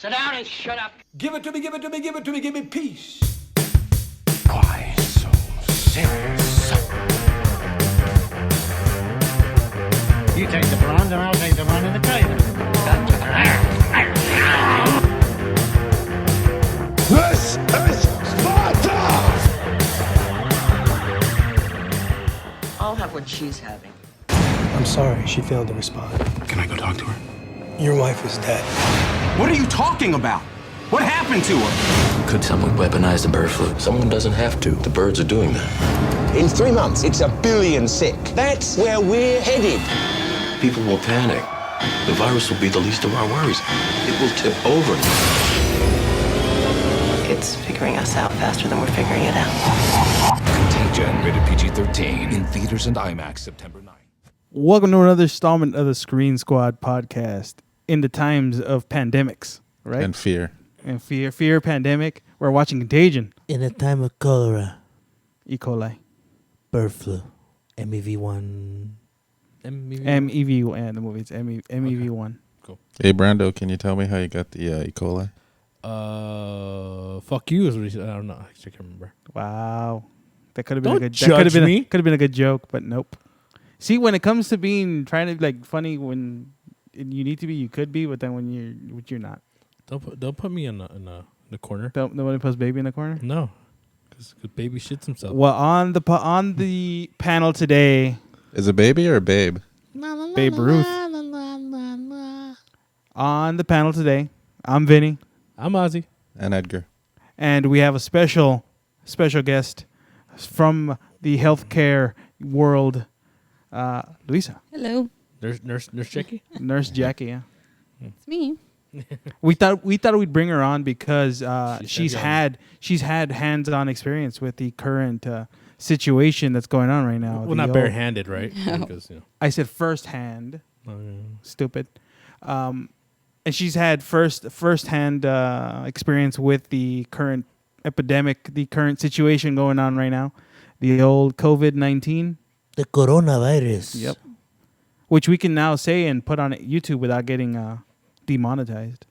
Sit down and shut up. Give it to me, give it to me, give it to me, give me peace. Why so serious? You take the blonde and I'll take the one in the trailer. This is Sparta! I'll have what she's having. I'm sorry, she failed to respond. Can I go talk to her? Your wife is dead. What are you talking about? What happened to her? Could someone weaponize the bird flu? Someone doesn't have to. The birds are doing that. In 3 months, it's 1 billion sick. That's where we're headed. People will panic. The virus will be the least of our worries. It will tip over. It's figuring us out faster than we're figuring it out. Contagion, rated PG-13, in theaters and IMAX, September 9th. Welcome to another installment of the Screen Squad podcast. In the times of pandemics, right? And fear. And fear, pandemic. We're watching Contagion. In a time of cholera, E. coli. bird flu, MEV1. MEV1. The movie. It's MEV1. Cool. Hey, Brando, can you tell me how you got the E. coli? Fuck you is what he said. I don't know. I can't remember. Wow. That could have been Don't a good judge me. Could have been a good joke, but nope. See, when it comes to being trying to be like funny when you need to be, you could be, but then when you're not. Don't put me in the corner. Nobody puts baby in the corner. No, because baby shits himself. Well, on the panel today, Is it baby or babe? Babe Ruth. On the panel today, I'm Vinny, I'm Ozzy. And Edgar. and we have a special guest from the healthcare world, Louisa, Hello, Nurse Jackie. Nurse Jackie. Yeah. it's me. We thought we'd bring her on because she's had hands-on experience with the current situation that's going on right now. Well, not barehanded, right? No. Because, I said firsthand. oh, yeah. Stupid. And she's had firsthand experience with the current epidemic, the current situation going on right now, the old COVID-19. The coronavirus. Yep. Which we can now say and put on YouTube without getting demonetized.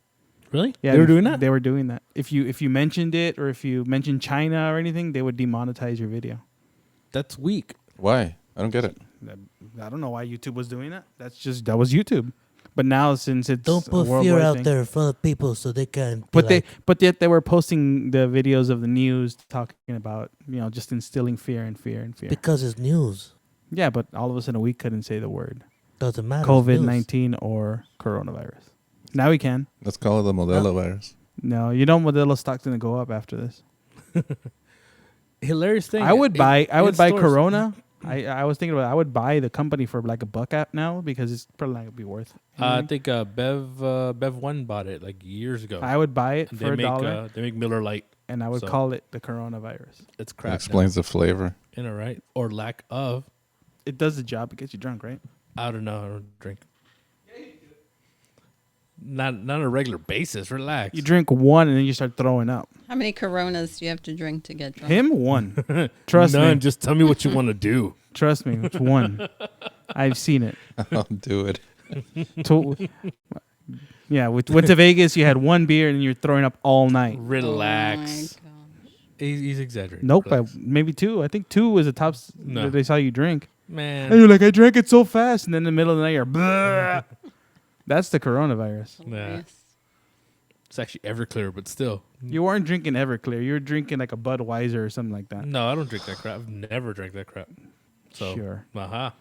Really? Yeah, They were doing that? They were doing that. If you mentioned it or if you mentioned China or anything, they would demonetize your video. That's weak. Why? I don't get it. I don't know why YouTube was doing that. That was YouTube. But now since it's Don't a put worldwide fear out thing- there in front of people so they can. But yet they were posting the videos of the news talking about, just instilling fear and fear and fear. because it's news. Yeah, but all of a sudden we couldn't say the word Doesn't matter. it's news. COVID-19 or coronavirus. Now we can. Let's call it the Modelo virus. No, Modelo stock's gonna go up after this. Hilarious thing. I would buy stores. Corona. I was thinking about I would buy the company for like $1 app now because it's probably not gonna be worth. I think Bev One bought it like years ago. I would buy it And for $1, they make Miller Lite. and I would so- call it the coronavirus. It's That crap. explains the flavor. You know, right? Or lack of. It does the job. It gets you drunk, right? I don't know. I don't drink. Not on a regular basis. Relax. You drink one and then you start throwing up. How many Coronas do you have to drink to get drunk? Him one. Trust None. me. Just tell me what you want to do. Trust me. It's one. I've seen it. I'll do it. Yeah, went to Vegas. You had one beer and you're throwing up all night. Relax. Oh my gosh. He's exaggerating. Nope, Relax. maybe two. I think two was the top No. that they saw you drink. Man. And you're like, I drank it so fast, and then in the middle of the night you're. Bleh. That's the coronavirus. Hilarious. It's actually Everclear, but still. You weren't drinking Everclear. You were drinking like a Budweiser or something like that. No, I don't drink that crap. I've never drank that crap. So, Sure. Aha.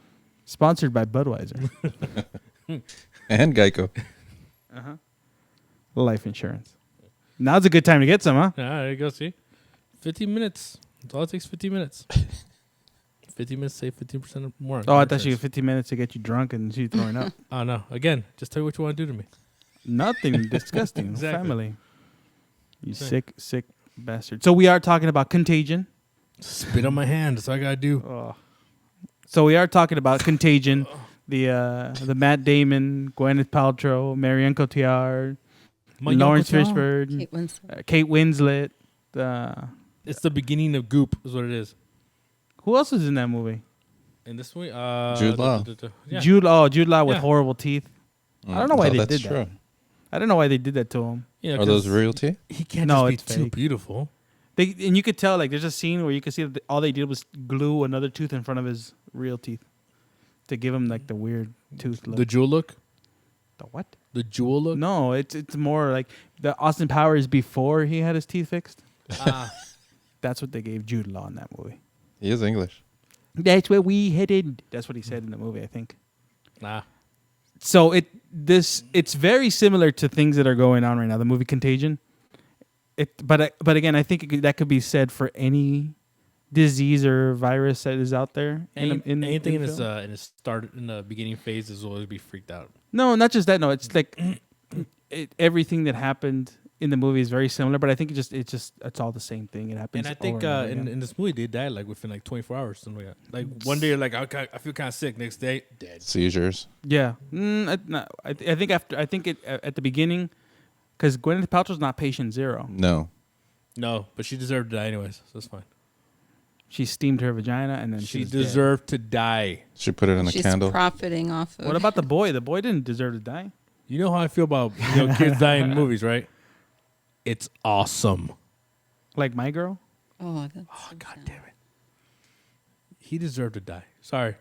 Sponsored by Budweiser. And Geico. Life insurance. Now's a good time to get some, huh? Yeah, there you go. See? 15 minutes. That's all it takes, 15 minutes. 15 minutes, save 15% more. Oh, I thought you had 15 minutes to get you drunk and you throwing up. Oh, no. Again, just tell me what you want to do to me. Nothing. Disgusting. Exactly. Family. You sick bastard. So we are talking about Contagion. Spit on my hand. That's all I got to do. Oh. So we are talking about Contagion, the Matt Damon, Gwyneth Paltrow, Marion Cotillard, Lawrence Fishburne, Kate Winslet. Kate Winslet. It's the beginning of Goop is what it is. Who else is in that movie? In this movie? Jude Law. Yeah. Jude Law with Yeah. horrible teeth. I don't know why they that's did true. that. I don't know why they did that to him. Yeah, Are those real teeth? He can't No, just be it's too fake. beautiful. And you could tell, like, there's a scene where you could see that all they did was glue another tooth in front of his real teeth to give him like the weird tooth look. The jewel look. The what? The jewel look. No, it's more like the Austin Powers before he had his teeth fixed. That's what they gave Jude Law in that movie. He is English. That's where we headed. That's what he said in the movie, I think. Nah. So it's very similar to things that are going on right now. The movie Contagion. But again, I think that could be said for any disease or virus that is out there. Anything in film. the beginning phase is always be freaked out. No, not just that. No, it's like everything that happened in the movie is very similar. But I think it's all the same thing. It happens. And I think over and over again. in this movie they died like within like 24 hours, something like that. Like one day, like I feel kind of sick. Next day, dead. Seizures. Yeah, I think at the beginning, because Gwyneth Paltrow's not patient zero. No, but she deserved to die anyways, so it's fine. She steamed her vagina and then She was deserved to die. She put it in a She's candle. profiting off of What about the boy? The boy didn't deserve to die. You know how I feel about kids dying in movies, right? It's awesome. Like My Girl? Oh, that's God damn it. He deserved to die. Sorry.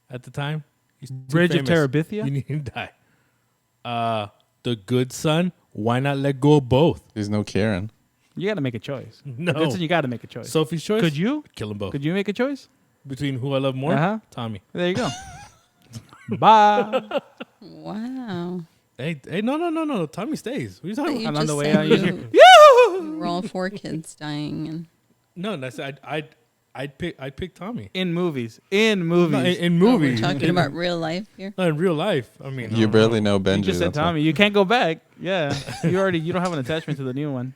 At the time, he's too Bridge of famous. Terabithia? He needed to die. The good son, why not let go of both? He's no Karen. You got to make a choice. No. Good son, you got to make a choice. Sophie's choice? Could you? Kill them both. Could you make a choice? Between who I love more? Uh-huh. Tommy. There you go. Bye. Wow. Hey, no. Tommy stays. What are you talking But you about? On the just way said out, you you were all 4 kids dying, and No, that's I'd pick Tommy. In movies. In movies. No, in oh, we're movies. talking about real life here. No, in real life. I mean, You barely know You Benji. just said that's why. Tommy. You can't go back. Yeah. You don't have an attachment to the new one.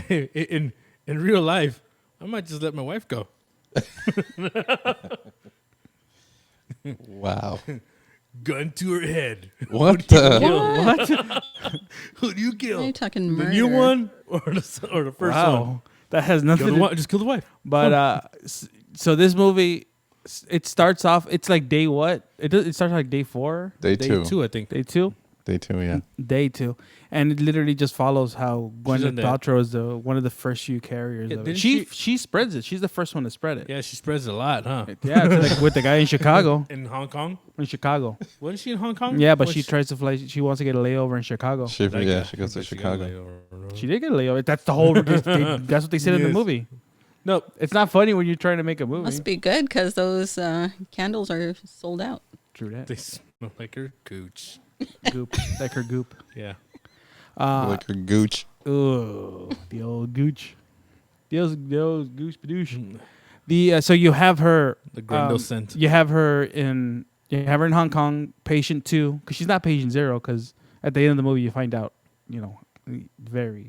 in real life, I might just let my wife go. Wow. Gun to her head. What the? What? Who do you kill? Are you talking The murder? new one or the first one? Wow. That has nothing Kill to the just kill the wife. But so this movie, it starts off. It's like day what? It starts like day 4. Day Day 2. 2, I think. Day 2. Day 2, yeah. Day 2, and it literally just follows how in Gwyneth there. Paltrow is one of the first few carriers. Yeah, of it. didn't She spreads it. She's the first one to spread it. Yeah, she spreads a lot, huh? Yeah, it's like with the guy in Chicago. In Hong Kong? In Chicago. Wasn't she in Hong Kong? Yeah, but Or she tries to fly. She wants to get a layover in Chicago. She That guy. goes to She got Chicago. laid over. She did get a layover. That's the whole. That's what they said in the Yes. movie. No, It's not funny when you're trying to make a movie. Must be good because those candles are sold out. True that. they smell like her gooch. Goop, like her goop. Yeah. Like her gooch. Oh, the old gooch. The old gooch badoosh. The so you have her. The Grendel scent. You have her in Hong Kong, patient 2, because she's not patient 0. Because at the end of the movie, you find out,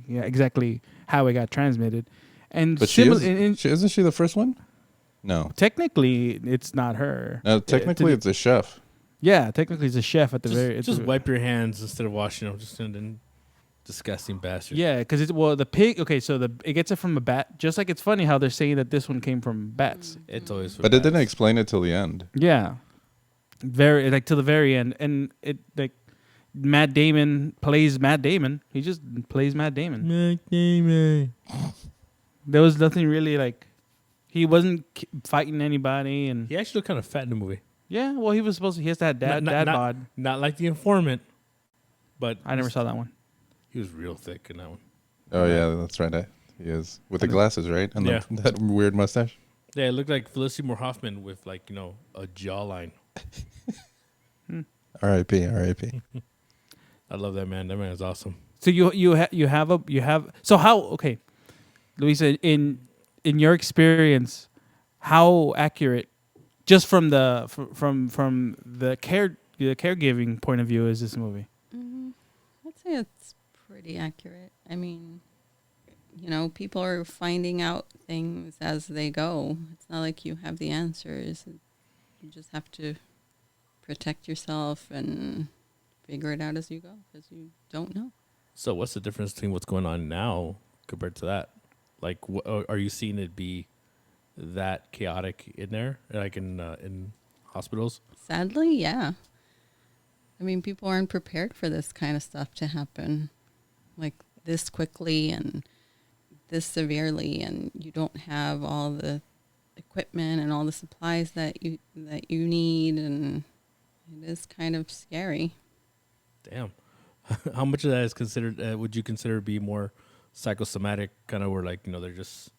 exactly how it got transmitted. And But isn't she the first one? No. technically, it's not her. Technically, it's a chef. Yeah, technically, it's a chef at the very. at Just the- wipe your hands instead of washing them. Just and then disgusting bastard. Yeah, because the pig. Okay, so it gets it from a bat. Just like it's funny how they're saying that this one came from bats. It's always. But it didn't explain it till the end. Yeah, very to the very end, and it Matt Damon plays Matt Damon. He just plays Matt Damon. Matt Damon. There was nothing really he wasn't fighting anybody, and He actually looked kind of fat in the movie. yeah, well, he was supposed to. He has to have dad bod. Not like the informant, but I never saw that one. He was real thick in that one. Oh, yeah, that's right. He is. With the glasses, right? And Yeah. that weird mustache. Yeah, it looked like Phyllis Seymour Hoffman with a jawline. R.I.P. R.I.P. I love that man. That man is awesome. So you have so how okay, Louisa, in your experience, how accurate, just from the from the caregiving point of view, is this movie? I'd say it's pretty accurate. I mean, people are finding out things as they go. It's not like you have the answers. You just have to protect yourself and figure it out as you go because you don't know. So what's the difference between what's going on now compared to that? Like, are you seeing it be that chaotic in there, like in hospitals? Sadly, yeah. I mean, people aren't prepared for this kind of stuff to happen like this quickly and this severely, and you don't have all the equipment and all the supplies that you need, and it is kind of scary. Damn. How much of that is considered, would you consider to be more psychosomatic, kind of where like, they're just...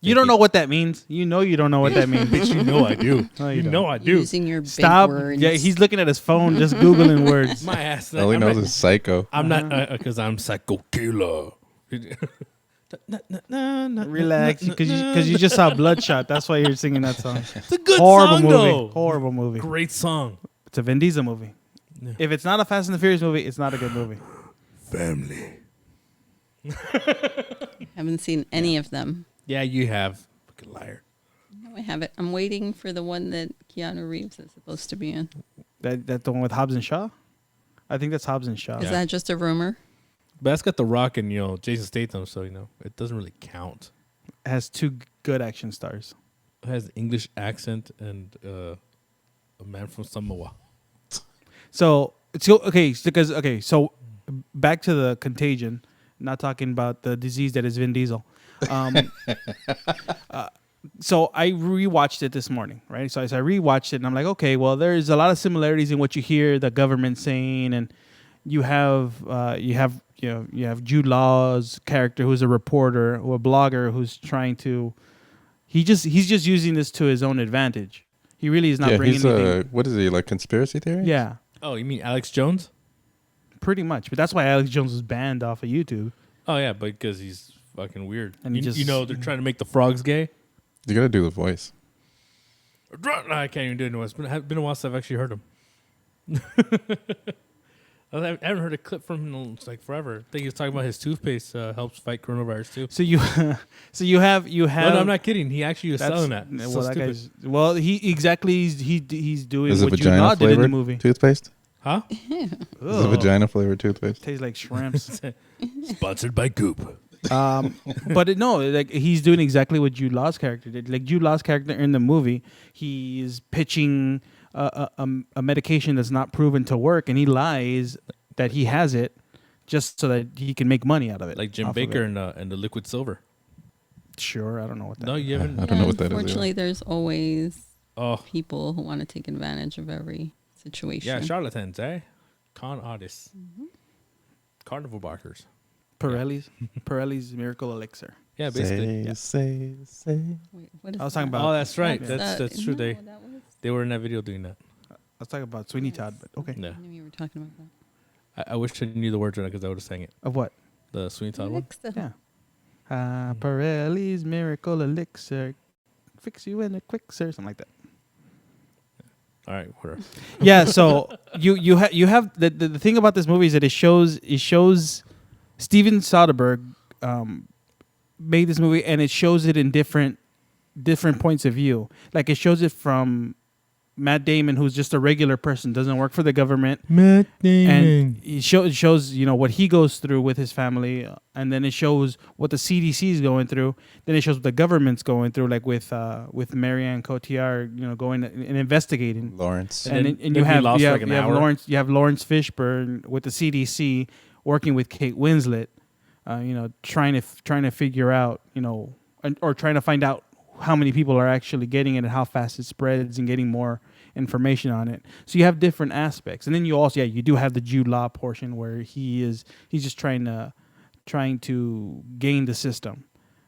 You don't know what that means. You don't know what that means. Bitch, you know I do. No, you know I do. Using your Stop. big words. Yeah, he's looking at his phone, just Googling words. My ass. All he knows is psycho. I'm not, because I'm psycho killer. Relax, because you just saw Bloodshot. That's why you're singing that song. It's a good Horrible song, movie. though. Horrible movie. Great song. It's a Vin Diesel movie. Yeah. If it's not a Fast and the Furious movie, it's not a good movie. Family. Haven't seen any of them. Yeah, you have. Fucking liar. No, I haven't. I'm waiting for the one that Keanu Reeves is supposed to be in. That the one with Hobbs and Shaw? I think that's Hobbs and Shaw. Is that just a rumor? But that's got The Rock and, Jason Statham, so, it doesn't really count. It has two good action stars. It has English accent and a man from Samoa. So back to the Contagion, not talking about the disease that is Vin Diesel. So I rewatched it this morning, right? So I rewatched it and I'm like, okay, well, there's a lot of similarities in what you hear the government saying, and you have Jude Law's character who's a reporter or a blogger who's trying to, he's just using this to his own advantage. He really is not bringing anything. What is he, like conspiracy theory? Yeah. Oh, you mean Alex Jones? Pretty much, but that's why Alex Jones was banned off of YouTube. Oh yeah, but because he's fucking weird. And they're trying to make the frogs gay. You gotta do the voice. No, I can't even do it anymore. It's been a while since I've actually heard him. I haven't heard a clip from him in like forever. I think he was talking about his toothpaste helps fight coronavirus too. So you have. No, I'm not kidding. He actually was selling that. He's doing Is it what Jude Law did in the movie. Toothpaste? Huh? Is it vagina flavored toothpaste? Tastes like shrimps. Sponsored by Goop. Like he's doing exactly what Jude Law's character did. Like Jude Law's character in the movie, he is pitching a medication that's not proven to work, and he lies that he has it just so that he can make money out of it. Like Jim Baker and the liquid silver. Sure, I don't know what that. No, you haven't. I don't know what that is. Unfortunately, there's always Oh. people who want to take advantage of every situation. Yeah, charlatans, eh? Con artists. Carnival barkers. Pirelli's Miracle Elixir. Yeah, basically. Say. Wait, what is I was talking that? about. Oh, that's right. What's That's that? true. No, that was- They were in that video doing that. I was talking about Sweeney Todd, but okay. Yeah. I knew you were talking about that. I wish I knew the words right because I would have sang it. Of what? The Sweeney Todd one. Yeah. Pirelli's Miracle Elixir, fix you in a quick search, something like that. All right, whatever. Yeah. So you have the thing about this movie is that it shows Steven Soderbergh made this movie, and it shows it in different points of view. Like it shows it from Matt Damon, who's just a regular person, doesn't work for the government. Matt Damon. And it shows what he goes through with his family, and then it shows what the CDC is going through. Then it shows what the government's going through, like with Marianne Cotillard, going and investigating. Lawrence. And you have Lawrence Fishburne with the CDC working with Kate Winslet, trying to figure out, or trying to find out how many people are actually getting it and how fast it spreads and getting more information on it. So you have different aspects. And then you also, you do have the Jude Law portion where he's just trying to gain the system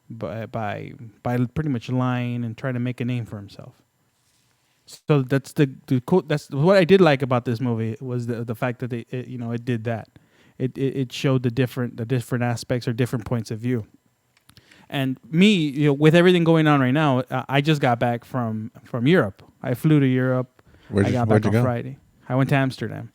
by pretty much lying and trying to make a name for himself. So that's that's what I did like about this movie was the fact that it did that. It showed the different aspects or different points of view. And me, with everything going on right now, I just got back from Europe. I flew to Europe. I got back on Friday. I went to Amsterdam.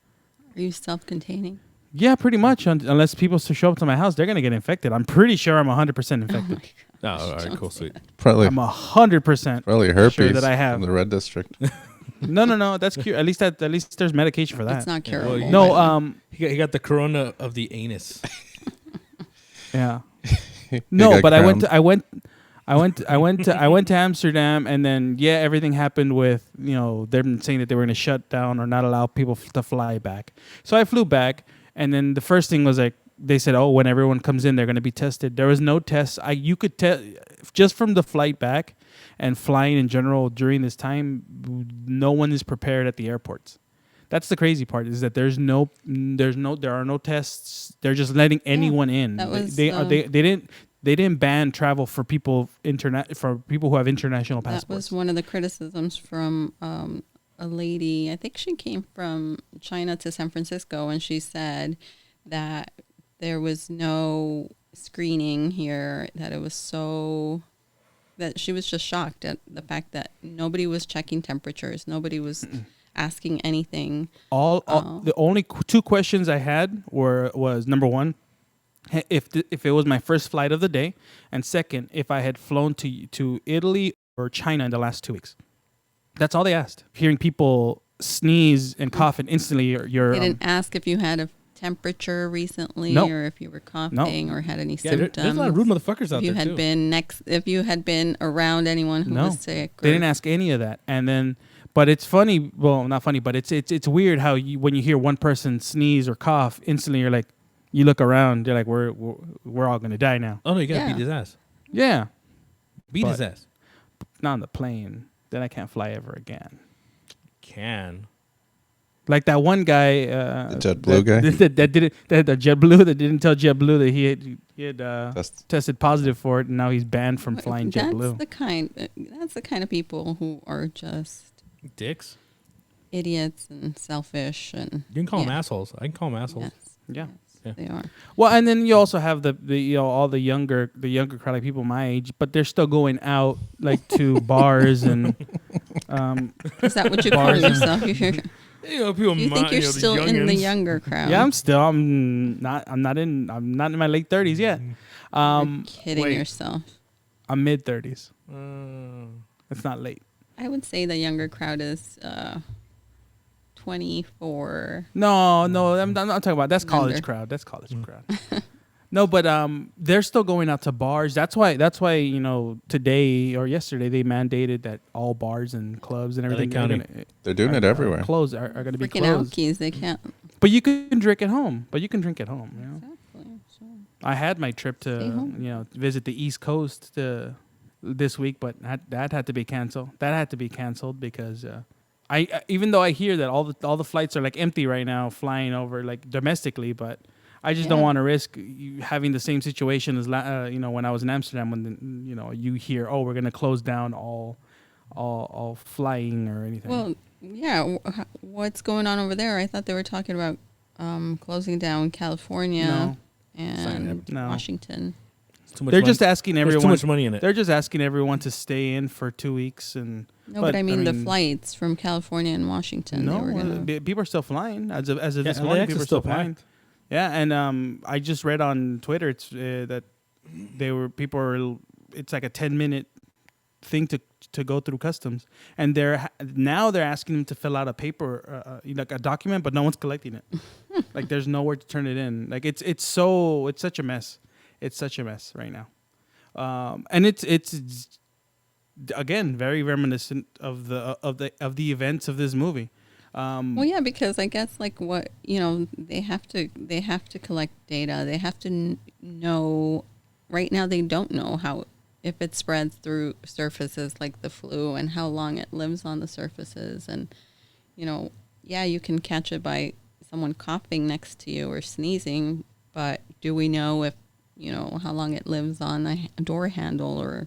Are you self-containing? Yeah, pretty much. Unless people show up to my house, they're gonna get infected. I'm pretty sure I'm 100% infected. Oh, all right, cool, sweet. Probably. I'm 100% probably herpes sure that I have from the red district. No. That's cure. At least there's medication for that. It's not curable. No. He got the corona of the anus. Yeah. No, but I I went to Amsterdam, and then everything happened with them saying that they were going to shut down or not allow people to fly back. So I flew back, and then the first thing was like they said, oh, when everyone comes in, they're going to be tested. There was no tests. You could tell just from the flight back and flying in general during this time. No one is prepared at the airports. That's the crazy part, is that there are no tests. They're just letting anyone in. That was, they didn't ban travel for people who have international passports. That was one of the criticisms from a lady. I think she came from China to San Francisco, and she said that there was no screening here, that it was that she was just shocked at the fact that nobody was checking temperatures. Nobody was asking anything. The only two questions I had was number one, if it was my first flight of the day, and second, if I had flown to Italy or China in the last 2 weeks. That's all they asked. Hearing people sneeze and cough, and instantly you're they didn't ask if you had a temperature recently, or if you were coughing or had any symptoms. There's a lot of rude motherfuckers out there too. If you had been around anyone who was sick. They didn't ask any of that. And then, but it's funny. Well, not funny, but it's weird how when you hear one person sneeze or cough, instantly you're like, you look around, you're like, we're all gonna die now. Oh no, you gotta beat his ass. Yeah, beat his ass. Not on the plane. Then I can't fly ever again. Can. Like that one guy, the JetBlue guy, that the JetBlue that didn't tell JetBlue that he had tested positive for it, and now he's banned from flying JetBlue. That's the kind of people who are just dicks, idiots, and selfish, and you can call them assholes. I can call them assholes. Yes. Yeah, they are. Well, and then you also have all the younger crowd, like people my age, but they're still going out like to bars and. Is that what you call yourself? People you think you're still in the younger crowd? Yeah, I'm not in my late 30s yet. You're kidding yourself. I'm mid 30s. It's not late. I would say the younger crowd is 24. No, I'm not talking about that's college crowd. That's college crowd. No, but they're still going out to bars. That's why today or yesterday they mandated that all bars and clubs and everything. They're doing it everywhere. Are going to be freaking closed. Alkies, they can't. But you can drink at home. Exactly. So. I had my trip to visit the East Coast this week, but that had to be canceled. That had to be canceled because even though I hear that all the flights are like empty right now, flying over like domestically, but. I just don't want to risk having the same situation as when I was in Amsterdam, when you hear, oh, we're going to close down all flying or anything. Well, yeah, what's going on over there? I thought they were talking about closing down California and Washington. They're just asking everyone. There's too much money in it. They're just asking everyone to stay in for 2 weeks but I mean the flights from California and Washington. No, people are still flying as of this morning. People are still flying. Packed. Yeah, and I just read on Twitter that it's like a 10-minute thing to go through customs, and they're asking them to fill out a paper, like a document, but no one's collecting it. Like there's nowhere to turn it in. Like it's such a mess. It's such a mess right now, and it's again very reminiscent of the events of this movie. Well, yeah, because I guess like what they have to collect data. They have to know. Right now, they don't know if it spreads through surfaces like the flu and how long it lives on the surfaces. And you can catch it by someone coughing next to you or sneezing, but do we know if how long it lives on a door handle or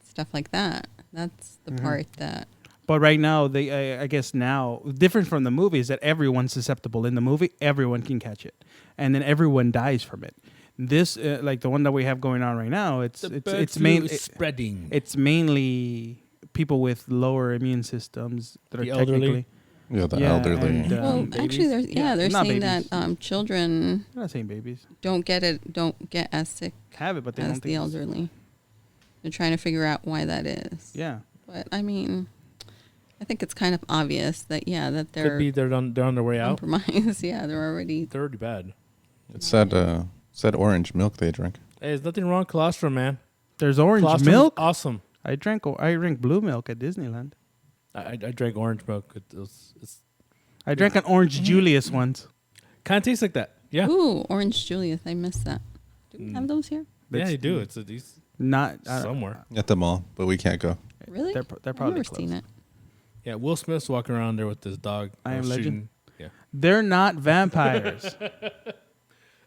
stuff like that? That's the part that. But right now, I guess now, different from the movie is that everyone's susceptible. In the movie, everyone can catch it. And then everyone dies from it. This, like the one that we have going on right now, it's mainly spreading. It's mainly people with lower immune systems that the are elderly. The elderly. And, well, babies. actually, they're saying babies. that children I'm not saying babies. don't get as sick Have it, but they as don't the elderly. They're trying to figure out why that is. Yeah. But I mean, I think it's kind of obvious that they're on their way out. Compromise. Yeah, they're already bad. It's that orange milk they drink. Hey, there's nothing wrong with colostrum, man. There's orange Colostrum is milk. awesome. I drank blue milk at Disneyland. I drank orange milk. I drank an orange Julius once. Kind of tastes like that. Yeah. Ooh, Orange Julius. I missed that. Do we have those here? Yeah, you do. It's these not somewhere At the mall, but we can't go. Really? They're I've probably never closed. seen it. Yeah, Will Smith's walking around there with this dog. I Am Legend. shooting- Yeah. They're not vampires.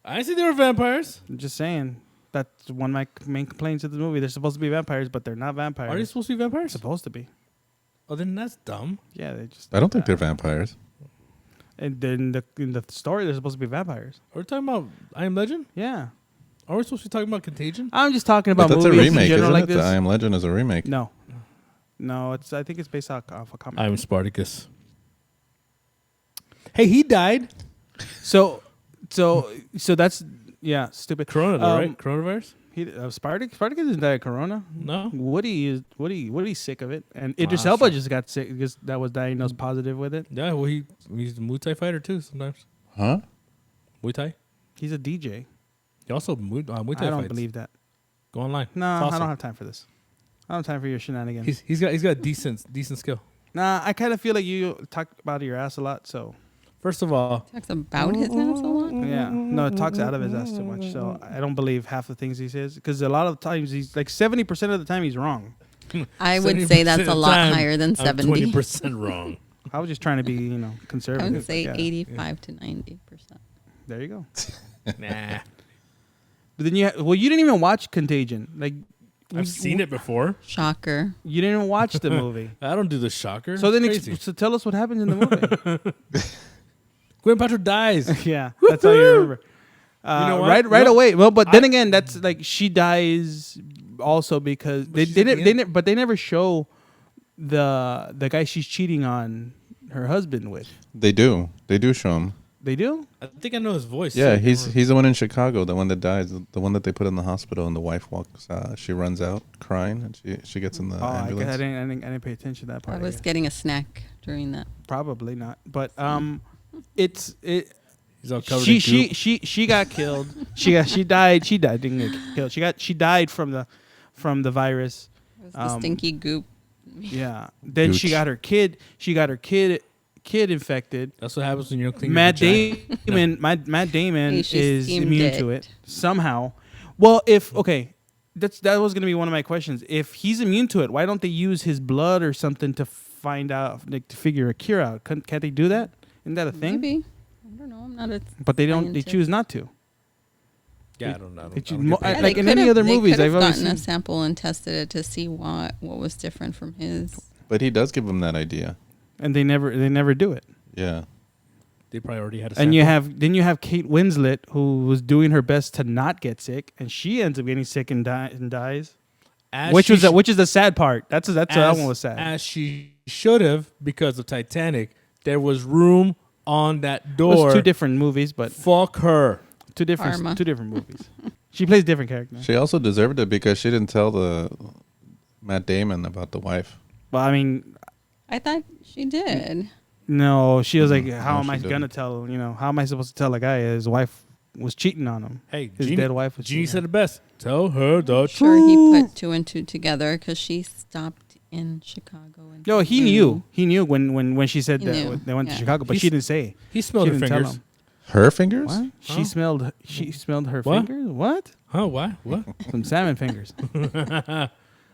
I didn't see they were vampires. I'm just saying. That's one of my main complaints of the movie. They're supposed to be vampires, but they're not vampires. Are they supposed to be vampires? Supposed to be. Oh, then that's dumb. Yeah, they just. I don't think they're vampires. And then in the story, they're supposed to be vampires. Are we talking about I Am Legend? Yeah. Are we supposed to be talking about Contagion? I'm just talking But about that's a movies remake, in general isn't like it? this. The I Am Legend is a remake. No, I think it's based off a comic. I'm Spartacus. Hey, he died. So that's stupid. Corona, though, right? Coronavirus. Spartacus didn't die of corona. No. Woody's sick of it, and Idris Elba just got sick because that was diagnosed positive with it. Yeah, well, he's a Muay Thai fighter too. Sometimes. Huh? Muay Thai. He's a DJ. He also Muay Thai I don't fights. believe that. Go online. No, It's I awesome. don't have time for this. I don't have time for your shenanigans. He's got decent skill. Nah, I kind of feel like you talk about your ass a lot. So First of all, Talks about his ass a lot. yeah, no, it talks out of his ass too much. So I don't believe half the things he says because a lot of times he's like 70% of the time he's wrong. I would say that's a lot higher than 70. 20% wrong. I was just trying to be, I conservative. would say but 85 to 90%. There you go. Nah. But then you didn't even watch Contagion. Like I've seen it before. Shocker. you didn't even watch the movie. I don't do the shocker. So then, It's crazy. so tell us what happens in the movie. Gwyneth Paltrow dies. Yeah, that's all you remember. You know what? Right No. away. Well, but then again, that's like she dies also because they she's at the didn't. But they never show the guy she's cheating on her husband with. They do. They do show him. They do. I think I know his voice. Yeah, too. he's the one in Chicago, the one that dies, the one that they put in the hospital, and the wife walks. She runs out crying, and she gets in the I ambulance. didn't pay attention to that part. I was getting a snack during that. Probably not, but He's all covered she in goop. she got killed. She died. Didn't get killed. She died from the virus. It was the stinky goop. Yeah. Then Gooch. she got her kid. She got her kid infected. That's what happens when you don't clean Matt your vagina. Damon. Matt Damon Hey, she is steamed immune it. to it somehow. Well, that was gonna be one of my questions. If he's immune to it, why don't they use his blood or something to find out, like, to figure a cure out? Can't they do that? Isn't that a thing? Maybe. I don't know. I'm not a. But they don't. They scientist. choose not to. Yeah, I don't know. They choose I don't get I- paid. like they in any could've- other movies, they I've could've always gotten a seen. sample and tested it to see what was different from his. But he does give him that idea. And they never do it. Yeah. They probably already had a And sample. you have Kate Winslet, who was doing her best to not get sick, and she ends up getting sick and dies. As Which she is the sad part. That one was sad. As she should have, because of Titanic, there was room on that It door. was two different movies, but Fuck her. two different Karma. movies. She plays different characters. She also deserved it because she didn't tell the Matt Damon about the wife. Well, I mean, I thought she did. no, she was like, No, "How am she I didn't. gonna tell? How am I supposed to tell a guy his wife was cheating on him? Hey, His Jeannie, dead wife was Jeannie cheating said on it best. Tell her the Sure, truth. he put two and two together because she stopped in Chicago. And No, he knew. He knew when she said He that knew, they went to yeah. Chicago, but He's- she didn't say. He smelled She her didn't tell fingers. him. Her fingers? What? Huh? She smelled her What? fingers. What? Huh? Why? What? Some salmon fingers.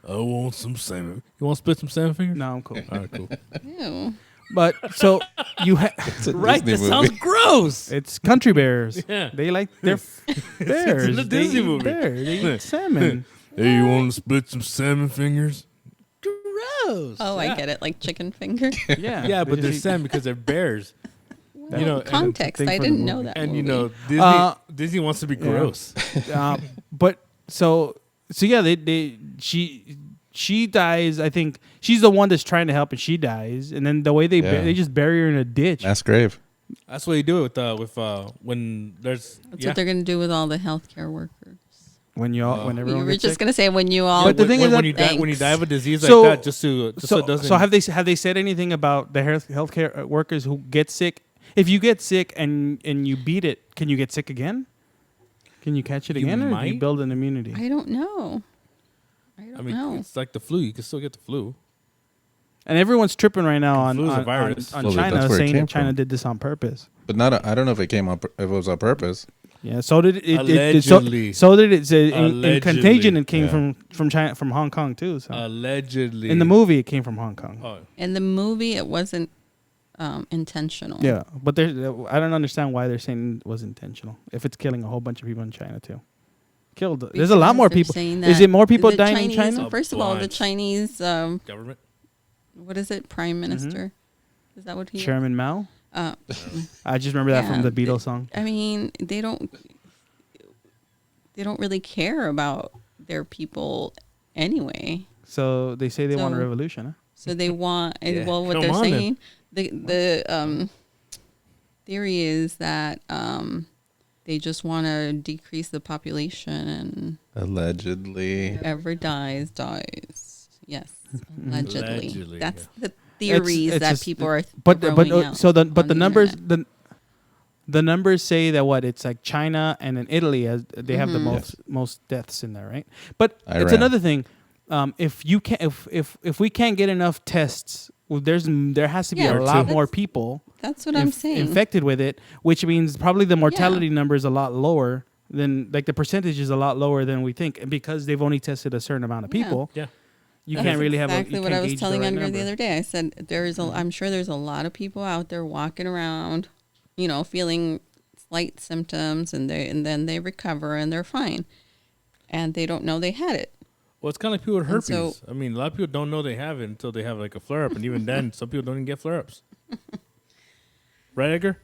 I want some salmon. You want to split some salmon fingers? No, I'm cool. All right, cool. Ew. But so you It's a Right? Disney That movie. sounds gross. it's country bears. Yeah. They like they're bears. in a They Disney eat movie. bears. They eat salmon. Hey, you want to split some salmon fingers? Gross. Oh, I get it. Like chicken finger. Yeah, Yeah, but they they're just eat- salmon because they're bears. That- You know, that's Context. the thing I for the didn't know movie. that. And you movie. know, Disney Uh, Disney wants to be gross. But so yeah, she dies. I think she's the one that's trying to help, and she dies. And then the way they Yeah. they just bury her in a ditch. Mass grave. That's what you do with when there's That's what they're going to do with all the healthcare workers. When You everyone were gets just sick. going to say when you all. But the thing is that- when you die of a disease So- like that, just so it doesn't. So have they said anything about the healthcare workers who get sick? If you get sick and you beat it, can you get sick again? Can you catch it You again, or do you might. build an immunity? I don't know. I mean, it's like the flu. You can still get the flu. And everyone's tripping right now on Flu is a virus. on Well, China, that's where it saying came that China from. did this on purpose. But not. I don't know if it came up. If it was on purpose. Yeah, so did it. Allegedly. So did it. In Allegedly. Contagion, it came Yeah. from China, from Hong Kong too. So Allegedly. in the movie, it came from Hong Kong. Oh. In the movie, it wasn't intentional. Yeah, but I don't understand why they're saying it was intentional. If it's killing a whole bunch of people in China too, there's a lot more Because they're people. saying Is that it more people the dying in Chinese- China? First of all, the Blind. Chinese Government. what is it? Prime Minister. Is that what he? Chairman Mao. Uh, I just remember that from yeah, the Beatles song. I mean, they don't really care about their people anyway. So they say they want a So- revolution. Huh? So they want Yeah, well, what come they're on then. saying. The theory is that they just want to decrease the population, and Allegedly. whoever dies. Yes, allegedly. Allegedly, That's the theories It's that just- people are But throwing out so the on numbers internet. the numbers say that it's like China and then Italy they have the Mm-hmm. most deaths in there, right? But it's Iran. another thing. If you can if we can't get enough tests, well, there has to be Yeah, a lot that's- more people That's what I'm saying. infected with it, which means probably the mortality number is a lot lower than the percentage is a lot lower than we think, and because they've only tested a certain amount of Yeah. people. Yeah. You That's can't really exactly have what I was telling Edgar Edgar the other day. I said I'm sure there's a lot of people out there walking around, feeling slight symptoms, and then they recover and they're fine, and they don't know they had it. Well, it's kind of like people with And herpes. so- I mean, a lot of people don't know they have it until they have like a flare up, and even then, some people don't even get flare ups. Right, Edgar?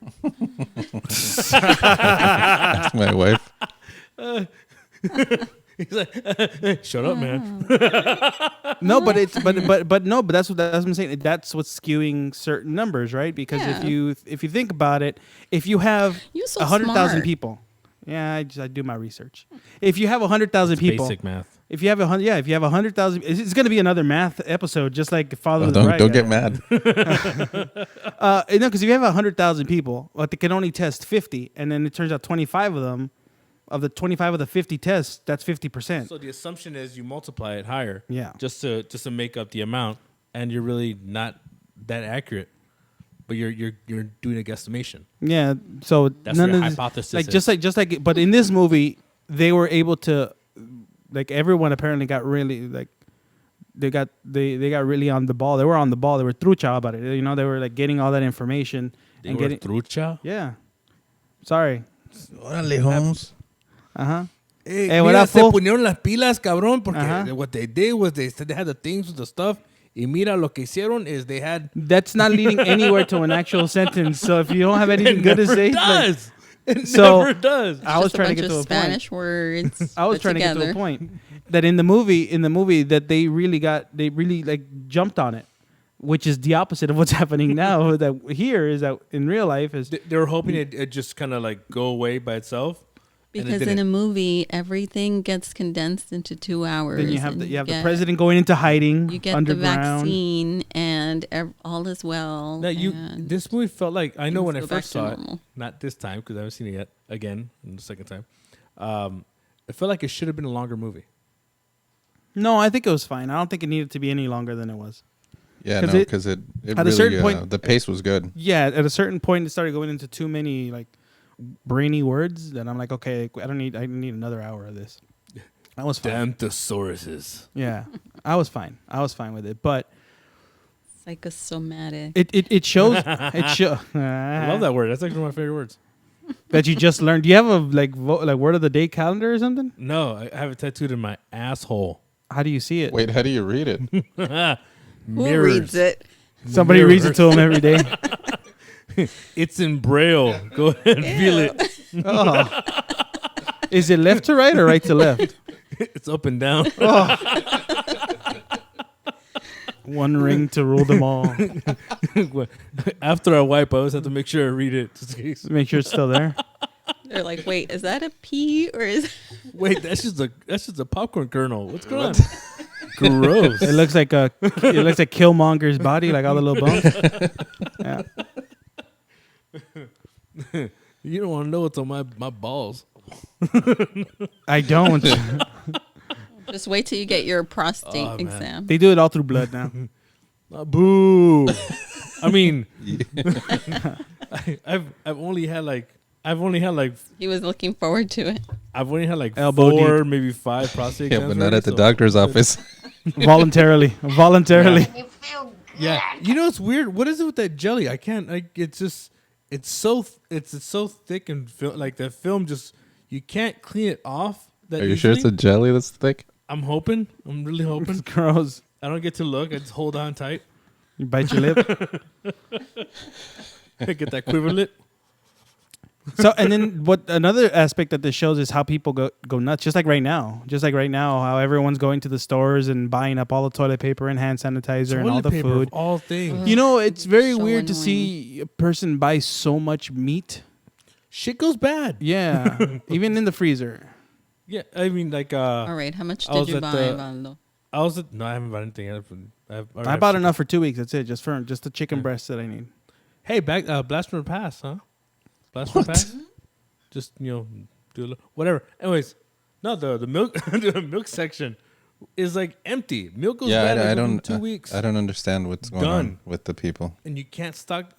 That's my wife. He's like, shut up, man. No, but it's but that's what I'm saying. That's what's skewing certain numbers, right? Because Yeah. if you think about it, if you have You're so 100,000 smart. people, yeah, I do my research. If you have 100,000 people, Basic math. if you have 100,000, it's going to be another math episode, just like Father Oh, of the Bride don't guy. get mad. No, because if you have 100,000 people, but they can only test 50, and then it turns out 25 of them, of the 25 of the 50 tests, that's 50%. So the assumption is you multiply it higher, Yeah. just to make up the amount, and you're really not that accurate, but you're doing a guesstimation. Yeah, so That's none what your of this, hypothesis like is. just like, but in this movie, they were able to, like, everyone apparently got really like, they got really on the ball. They were on the ball. They were trucha about it. They were like getting all that information They and were getting trucha. Yeah, sorry. Órale, Holmes. Hey, what up, fool? pusieron las pilas, cabrón, porque Uh-huh. what they did was they said they had the things with the stuff. Y mira, lo que hicieron is they had. That's not leading anywhere to an actual sentence. So if you don't have anything good to say, does. It so never does. I was Just a trying to bunch get of to a Spanish point. words. I was put trying to get to a together. point that in the movie that they really like jumped on it, which is the opposite of what's happening now. That here is that in real life is They were hoping it just kind of like go away by itself. and it Because in didn't. a movie, everything gets condensed into 2 hours. then you have and the president going into hiding You get underground. the vaccine, and all is well. Now and this movie felt like I know things when I go back first to saw it, normal. not this time because I haven't seen it yet. Again, in the second time, it felt like it should have been a longer movie. No, I think it was fine. I don't think it needed to be any longer than it was. Yeah, 'Cause no, it- because it at a really, certain point- the pace was good. Yeah, at a certain point, it started going into too many like brainy words that I'm like, okay, I need another hour of this. I was fine. Damn thesauruses. Yeah, I was fine. I was fine with it, but psychosomatic. it shows it show. I love that word. That's actually one of my favorite words. that you just learned. Do you have a like word of the day calendar or something? No, I have it tattooed in my asshole. How do you see it? Wait, how do you read it? Who reads it? Somebody reads it to him every day. It's in Braille. Go ahead and feel it. Oh. Is it left to right or right to left? It's up and down. One ring to rule them all. After I wipe, I always have to make sure I read it. Just in case. Make sure it's still there. They're like, wait, is that a P or is? Wait, that's just a popcorn kernel. What's going on? Gross. It looks like Killmonger's body, like all the little bones. Yeah. You don't want to know what's on my balls. I don't. Just wait till you get your prostate Oh, man. exam. They do it all through blood now. Boo. I mean, I've only had like He was looking forward to it. I've only had like Elbow 4, deep. maybe 5 prostate Yeah, exams. but not already, at the so- doctor's office. Voluntarily. Yeah, you know it's weird. What is it with that jelly? I can't. Like, it's just it's so thick and like the film just you can't clean it off. That Are you sure it's a jelly that's thick? I'm hoping. I'm really hoping. It's gross. I don't get to look. I just hold on tight. You bite your lip. Get that quiver lip. So, and then what another aspect that this shows is how people go nuts. Just like right now, how everyone's going to the stores and buying up all the toilet paper and hand sanitizer and all Toilet the paper of food. all things. You know, it's very So weird to annoying. see a person buy so much meat. Shit goes bad. Yeah, even in the freezer. Yeah, I mean like. All right, how much I did was you at buy, the- Valdo? No, I haven't bought anything. I bought enough for 2 weeks. That's it. Just the chicken breast that I need. Hey, back blast from the past, huh? Blast from the past. Just do a little whatever. Anyways, no, the milk the milk section is like empty. Milk goes bad like within 2 weeks. I don't understand what's going on with the people. And you can't stock.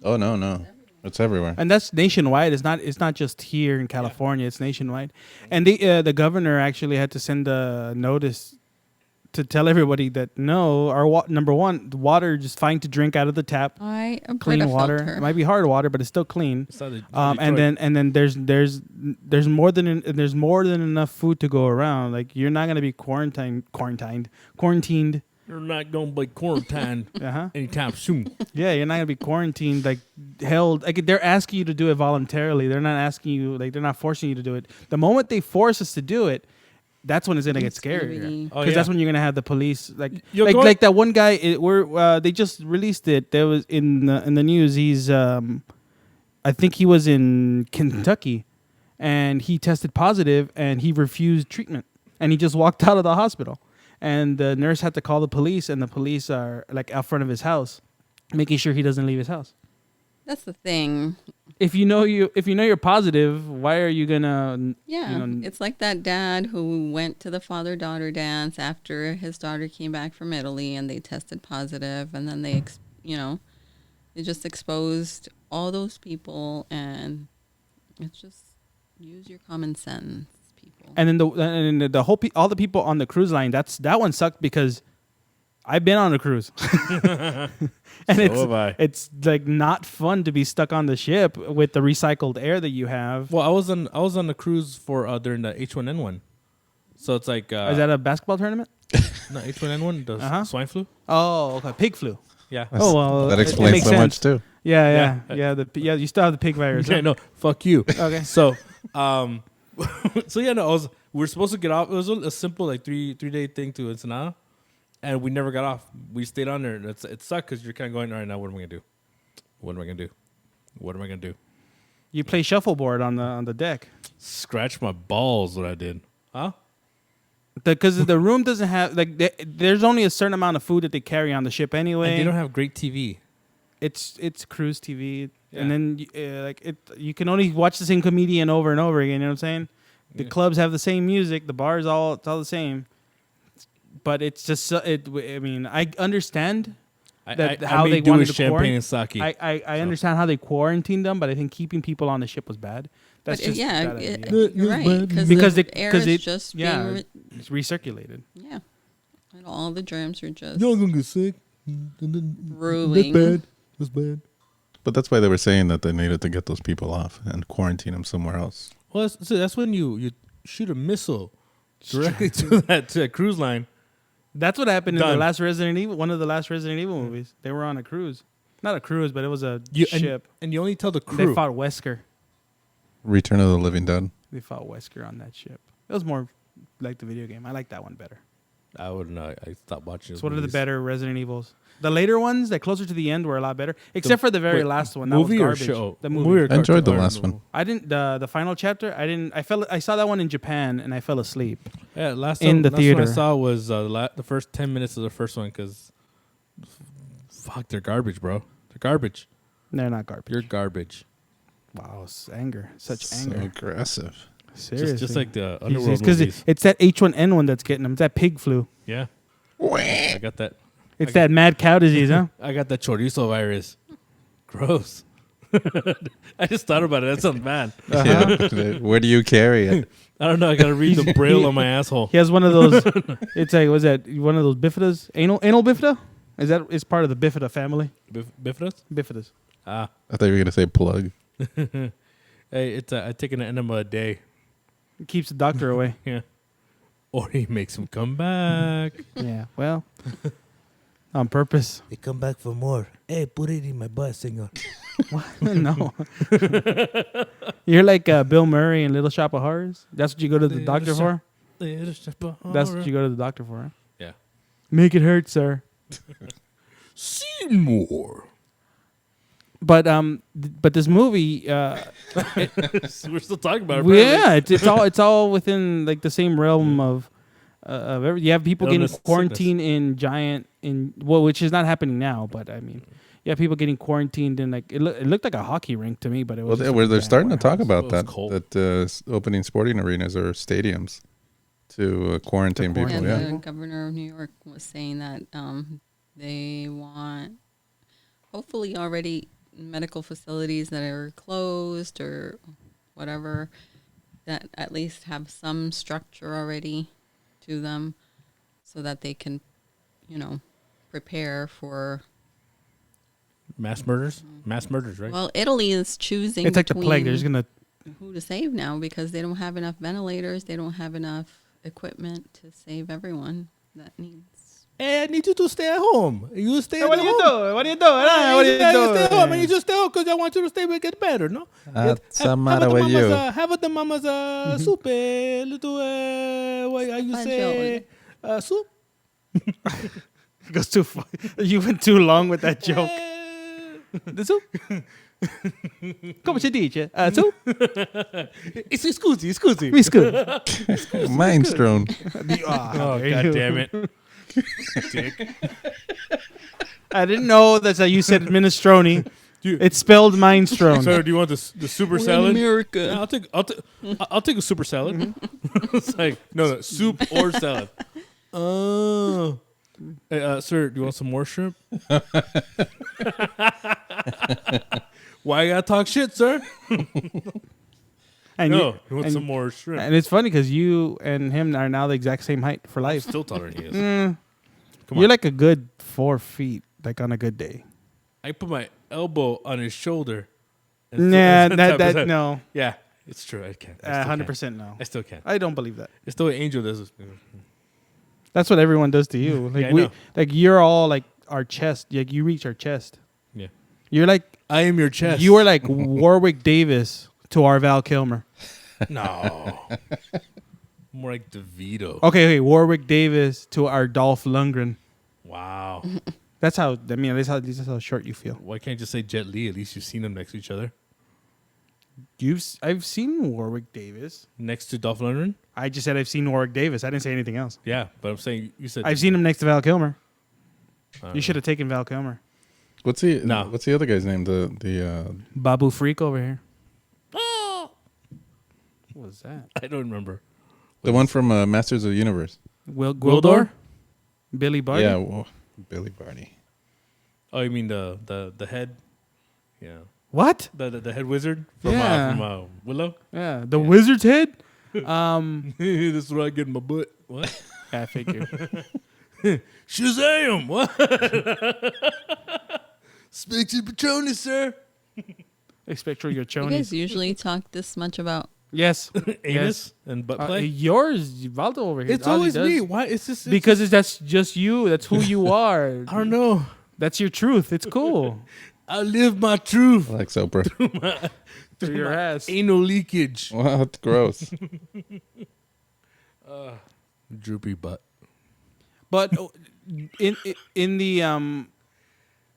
Oh no, it's everywhere. And that's nationwide. It's not just here in California. It's nationwide. And the governor actually had to send a notice to tell everybody that no, our number one, the water is fine to drink out of the tap. Clean water. It might be hard water, but it's still clean. And then there's more than enough food to go around. Like you're not gonna be quarantined. You're not gonna be quarantined anytime soon. Yeah, you're not gonna be quarantined, like held. Like they're asking you to do it voluntarily. They're not asking you, like they're not forcing you to do it. The moment they force us to do it, that's when it's gonna get scarier. Because that's when you're gonna have the police, like that one guy. They just released it. There was in the news. He's I think he was in Kentucky, and he tested positive, and he refused treatment, and he just walked out of the hospital. And the nurse had to call the police, and the police are like out front of his house, making sure he doesn't leave his house. That's the thing. If you know you're positive, why are you gonna? Yeah, it's like that dad who went to the father-daughter dance after his daughter came back from Italy, and they tested positive, and then they just exposed all those people, and it's just use your common sense. And then the whole all the people on the cruise line, that one sucked because I've been on a cruise, and it's like not fun to be stuck on the ship with the recycled air that you have. Well, I was on the cruise for during the H1N1, so it's like is that a basketball tournament? No, H1N1, the swine flu. Oh, okay, pig flu. Yeah. Oh well, that explains so much too. Yeah. You still have the pig virus. Yeah, no, fuck you. Okay. So, so yeah, no, we were supposed to get off. It was a simple like three day thing to Ensenada, and we never got off. We stayed on there. And it sucked because you're kind of going, all right, now what am I gonna do? What am I gonna do? What am I gonna do? You play shuffleboard on the deck. Scratch my balls. What I did, huh? Because the room doesn't have there's only a certain amount of food that they carry on the ship anyway. And they don't have great TV. It's cruise TV, and then you can only watch the same comedian over and over again. You know what I'm saying? The clubs have the same music. The bars it's all the same. But it's just I mean, I understand how they wanted to champagne and sake. I understand how they quarantined them, but I think keeping people on the ship was bad. That's just you're right because the air is it just it's recirculated. Yeah, and all the germs are just You're gonna get sick. brewing. That's bad. But that's why they were saying that they needed to get those people off and quarantine them somewhere else. Well, that's when you shoot a missile directly to that cruise line. That's what happened in the last Resident Evil. One of the last Resident Evil movies. They were on a cruise, not a cruise, but it was a ship. And you only tell the crew. They fought Wesker. Return of the Living Dead. They fought Wesker on that ship. It was more like the video game. I like that one better. I wouldn't know. I stopped watching. It's one of the better Resident Evils. The later ones, that closer to the end, were a lot better. Except for the very last one. That was garbage. Show? The movie. I enjoyed the last one. I didn't. The final chapter. I didn't. I saw that one in Japan, and I fell asleep. Yeah, last in the theater. One I saw was the first 10 minutes of the first one because, fuck, they're garbage, bro. They're garbage. They're not garbage. You're garbage. Wow, anger. Such so anger. aggressive. Seriously. Just like the underworld Because movies. it's that H1N1 that's getting him. It's that pig flu. Yeah. I got that. It's that mad cow disease, huh? I got the chorizo virus. Gross. I just thought about it. That sounds bad. Yeah. Where do you carry it? I don't know. I got to read the braille on my asshole. He has one of those. It's like, was that one of those bifidas? Anal bifida? Is part of the bifida family? Bifidas? Bifidas. Ah. I thought you were gonna say plug. Hey, it's I take an enema a day. It keeps the doctor away. Yeah. Or he makes him come back. Yeah. Well, on purpose. They come back for more. Hey, put it in my butt, senor. What? No. You're like Bill Murray in Little Shop of Horrors. That's what you go to the doctor for? That's what you go to the doctor for, huh? Yeah. Make it hurt, sir. Seymour. But this movie, We're still talking about it. yeah, it's all within like the same realm of you have people getting Illness, quarantined which is not happening now, but I mean, you have people getting quarantined in like it looked like a hockey rink to me, but it was Well, they're starting to talk Well, about it was that cold. opening sporting arenas or stadiums to quarantine people. And Yeah. the governor of New York was saying that they want, hopefully already medical facilities that are closed or whatever, that at least have some structure already to them so that they can, prepare for Mass murders? Mass murders, right? Well, Italy is choosing it's like the plague. They're between just gonna who to save now because they don't have enough ventilators. They don't have enough equipment to save everyone that needs. Hey, I need you to stay at home. You stay at what are home. you doing? What are you doing? What are you Stay doing? at home. And you just stay home because I want you to stay and get better, no? What's the matter with you? Have the mama's soup, little, what you say, soup? It goes too far. You went too long with that joke. The soup. Come si dice? Soup? Scusi. Mi scusi. Minestrone. Oh, God damn it. Dick. I didn't know that's how you said minestrone. It's spelled minestrone. Sir, do you want the super salad? America. Yeah, I'll take a super salad. It's like no soup or salad. Oh. Hey, sir, do you want some more shrimp? Why you gotta talk shit, sir? And you want some more shrimp? And it's funny because you and him are now the exact same height for life. Still taller than he is. Come You're on. like a good 4 feet, like on a good day. I put my elbow on his shoulder. Nah, and tap his that head. no. Yeah, it's true. I can't. I still 100% can't. no. I still can't. I don't believe that. It's the way Angel does. That's what everyone does to you. Like Yeah, I know. like you're all like our chest. Like you reach our chest. Yeah. You're like I am your chest. You are like Warwick Davis to our Val Kilmer. No. More like DeVito. Okay, Warwick Davis to our Dolph Lundgren. Wow. That's how. I mean, this is how short you feel. Why can't you just say Jet Li? At least you've seen them next to each other. I've seen Warwick Davis Next to Dolph Lundgren? I just said I've seen Warwick Davis. I didn't say anything else. Yeah, but I'm saying you said I've seen him next to Val Kilmer. know. You should have taken Val Kilmer. What's the other guy's name? The Babu Freak over here. What was that? I don't remember. the one from Masters of the Universe. Gwildor? Billy Barty? Yeah, Billy Barty. Oh, you mean the head? Yeah. What? The head wizard from Willow? Yeah, the wizard's head? This is where I get my butt. What? I figured. Shazam! What? Spectre Patronus, sir. Expectro your You chonies. guys usually talk this much about Yes. Anus and butt play. Yours, Valdo over here. It's All he always does- me. Why? It's just Because that's just you. That's who you are. I don't know. That's your truth. It's cool. I live my truth I like Oprah. Through your ass. anal leakage. Wow, that's gross. Droopy butt. But in the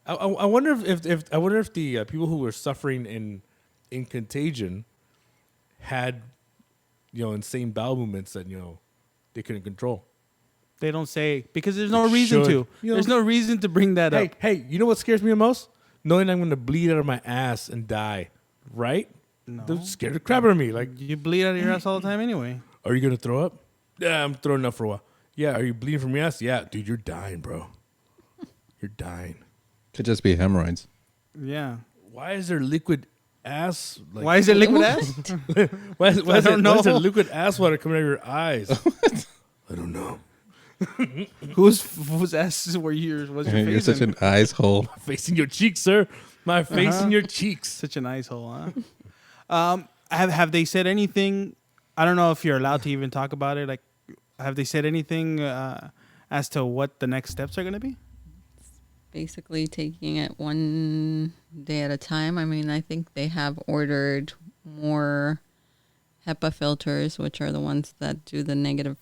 I wonder if I wonder if the people who were suffering in Contagion had insane bowel movements that they couldn't control. they don't say because there's no reason should. to. You know- There's no reason to bring that up. Hey, you know what scares me the most? Knowing I'm going to bleed out of my ass and die, right? No. They're scared the crap out of me. Like, You bleed out of your ass all the time anyway. are you gonna throw up? Yeah, I'm throwing up for a while. Yeah, are you bleeding from your ass? Yeah, dude, you're dying, bro. You're dying. Could just be hemorrhoids. Yeah. Why is there liquid ass? Like, Why is it liquid ass? why is I don't know. there liquid ass water coming out of your eyes? I don't know. Whose ass was your You're face such in? an eyes hole. Facing your cheeks, sir. My face in your cheeks. Such a nice hole, huh? Have they said anything? I don't know if you're allowed to even talk about it. Like, have they said anything as to what the next steps are going to be? Basically taking it one day at a time. I mean, I think they have ordered more HEPA filters, which are the ones that do the negative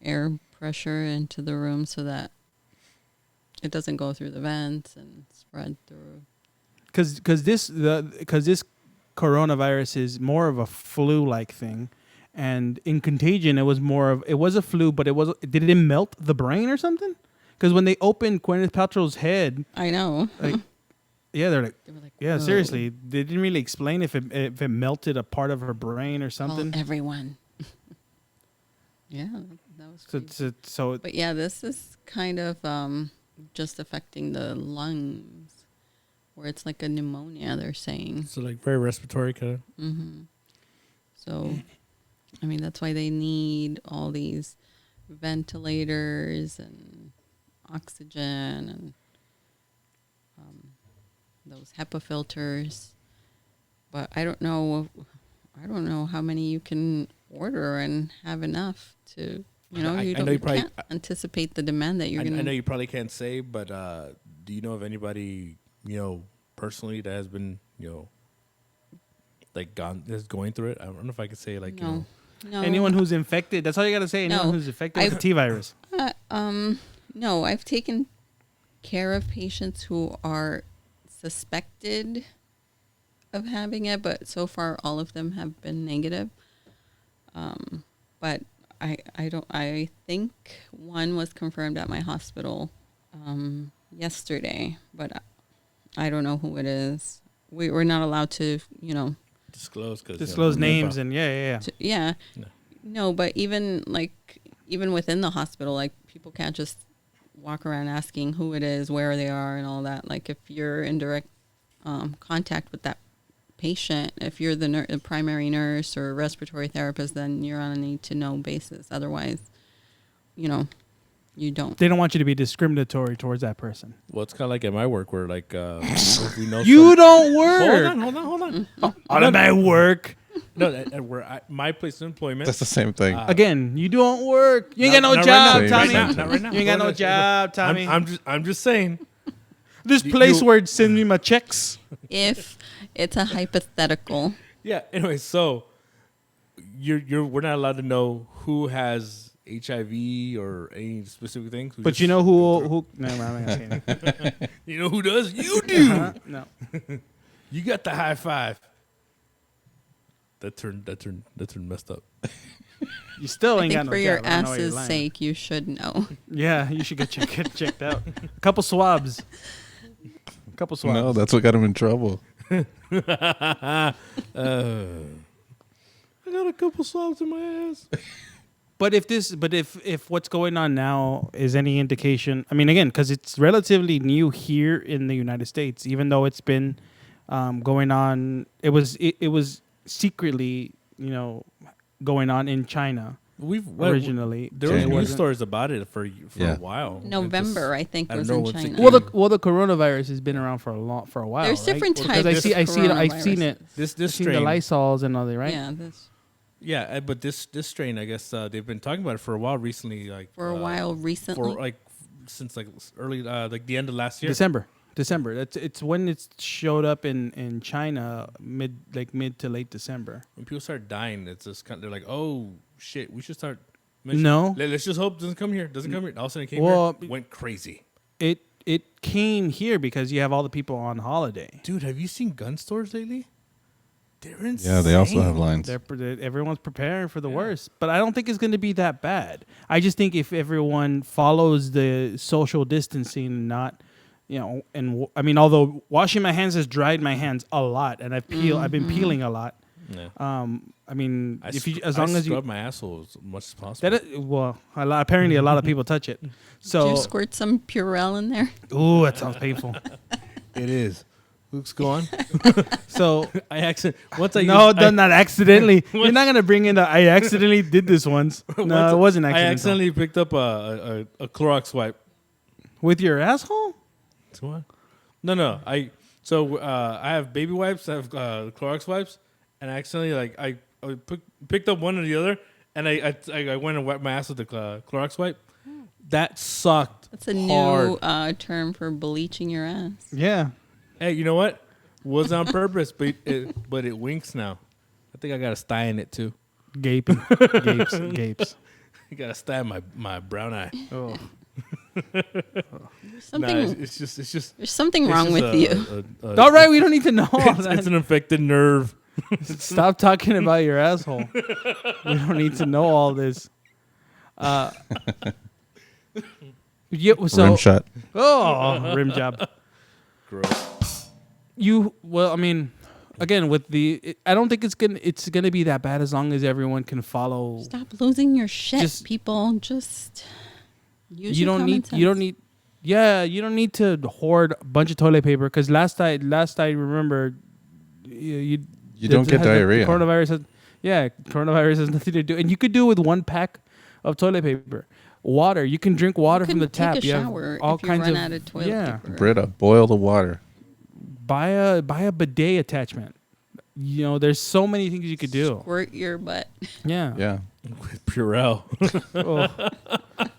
air pressure into the room so that it doesn't go through the vents and spread through. Because this coronavirus is more of a flu-like thing, and in Contagion it was a flu, but did it melt the brain or something? Because when they opened Gwyneth Paltrow's head, I know. Like, yeah, they're like, yeah, whoa. seriously, they didn't really explain if it melted a part of her brain or something. Well, everyone. Yeah, that was crazy. So But yeah, this is kind of just affecting the lungs, where it's like a pneumonia, they're saying. So like very respiratory kind of. Mm-hmm. So, I mean, that's why they need all these ventilators and oxygen and those HEPA filters. But I don't know how many you can order and have enough to, you can't anticipate the demand that you're going to. I know you probably can't say, but do you know of anybody, personally that has been, that's going through it? I don't know if I could say No. Anyone who's infected, that's all you got to say. Anyone who's infected with the T-virus. No, I've taken care of patients who are suspected of having it, but so far all of them have been negative. But I think one was confirmed at my hospital yesterday, but I don't know who it is. We're not allowed to, disclose names and yeah. No, but even within the hospital, like, people can't just walk around asking who it is, where they are, and all that. Like, if you're in direct contact with that patient, if you're the primary nurse or respiratory therapist, then you're on a need-to-know basis. Otherwise, you don't. They don't want you to be discriminatory towards that person. Well, it's kind of like at my work where, like, if we know you don't work. Hold on. On my work. No, my place of employment. That's the same thing. Again, you don't work. You ain't got no not job, right Tommy. Not right now. You ain't got no job, Tommy. I'm just saying. This place where it sends me my checks. If it's a hypothetical. Yeah. Anyway, so we're not allowed to know who has HIV or any specific things. But you know who? No, I'm not gonna say anything. You know who does? You do. No. You got the high five. That turned messed up. You still ain't got no job. For your ass's sake, you should know. Yeah, you should get checked out. A couple swabs. No, that's what got him in trouble. I got a couple swabs in my ass. But if what's going on now is any indication, I mean, again, because it's relatively new here in the United States, even though it's been going on, it was secretly, going on in China. Originally there was news stories about it for a while. November, I think, was in China. Well, the coronavirus has been around for a while. There's different types. Because I've seen it. This I've seen strain, the Lysols and all that, right? Yeah. Yeah, but this strain, I guess they've been talking about it for a while recently. Since early, the end of last year. December. It's when it showed up in China mid to late December. When people start dying, it's just they're like, oh shit, we should start. No, let's just hope it doesn't come here. All of a sudden it came here, went crazy. It came here because you have all the people on holiday. Dude, have you seen gun stores lately? They're insane. Yeah, they also have lines. Everyone's preparing for the worst, but I don't think it's going to be that bad. I just think if everyone follows the social distancing, not, although washing my hands has dried my hands a lot, and I've been peeling a lot. Yeah. I mean, I if you scr- as I long as you scrub my asshole as much as possible. apparently a lot of people touch it. Do So you squirt some Purell in there? ooh, that sounds painful. It is. Luke's gone. So I accident once I no, used, done that accidentally. You're not gonna bring in the I accidentally did this once. No, it wasn't I accidental. accidentally picked up a Clorox wipe. With your asshole? What? No. I have baby wipes. I have Clorox wipes, and I accidentally picked up one or the other, and I went and wiped my ass with the Clorox wipe. That sucked. That's a hard. new term for bleaching your ass. Yeah. Hey, you know what? Was on purpose, but it winks now. I think I got a sty in it too. Gapes. You got a sty in my brown eye. Oh. Something. It's just. There's something wrong with you. All right, we don't need to know all that. It's an infected nerve. Stop talking about your asshole. We don't need to know all this. Yeah, so, Rim shot. Oh, rim job. Gross. I mean, again, I don't think it's gonna be that bad as long as everyone can follow. Stop losing your shit, Just- people. Just use You your don't need. common You don't sense. need. Yeah, you don't need to hoard a bunch of toilet paper because last I remember, you don't get diarrhea. Coronavirus has nothing to do, and you could do it with one pack of toilet paper. Water, you can drink water from the tap. Take a You have shower all if you kinds run of out of toilet paper. Britta, boil the water. Buy a bidet attachment. You know, there's so many things you could do. Squirt your butt. Yeah. Yeah. With Purell.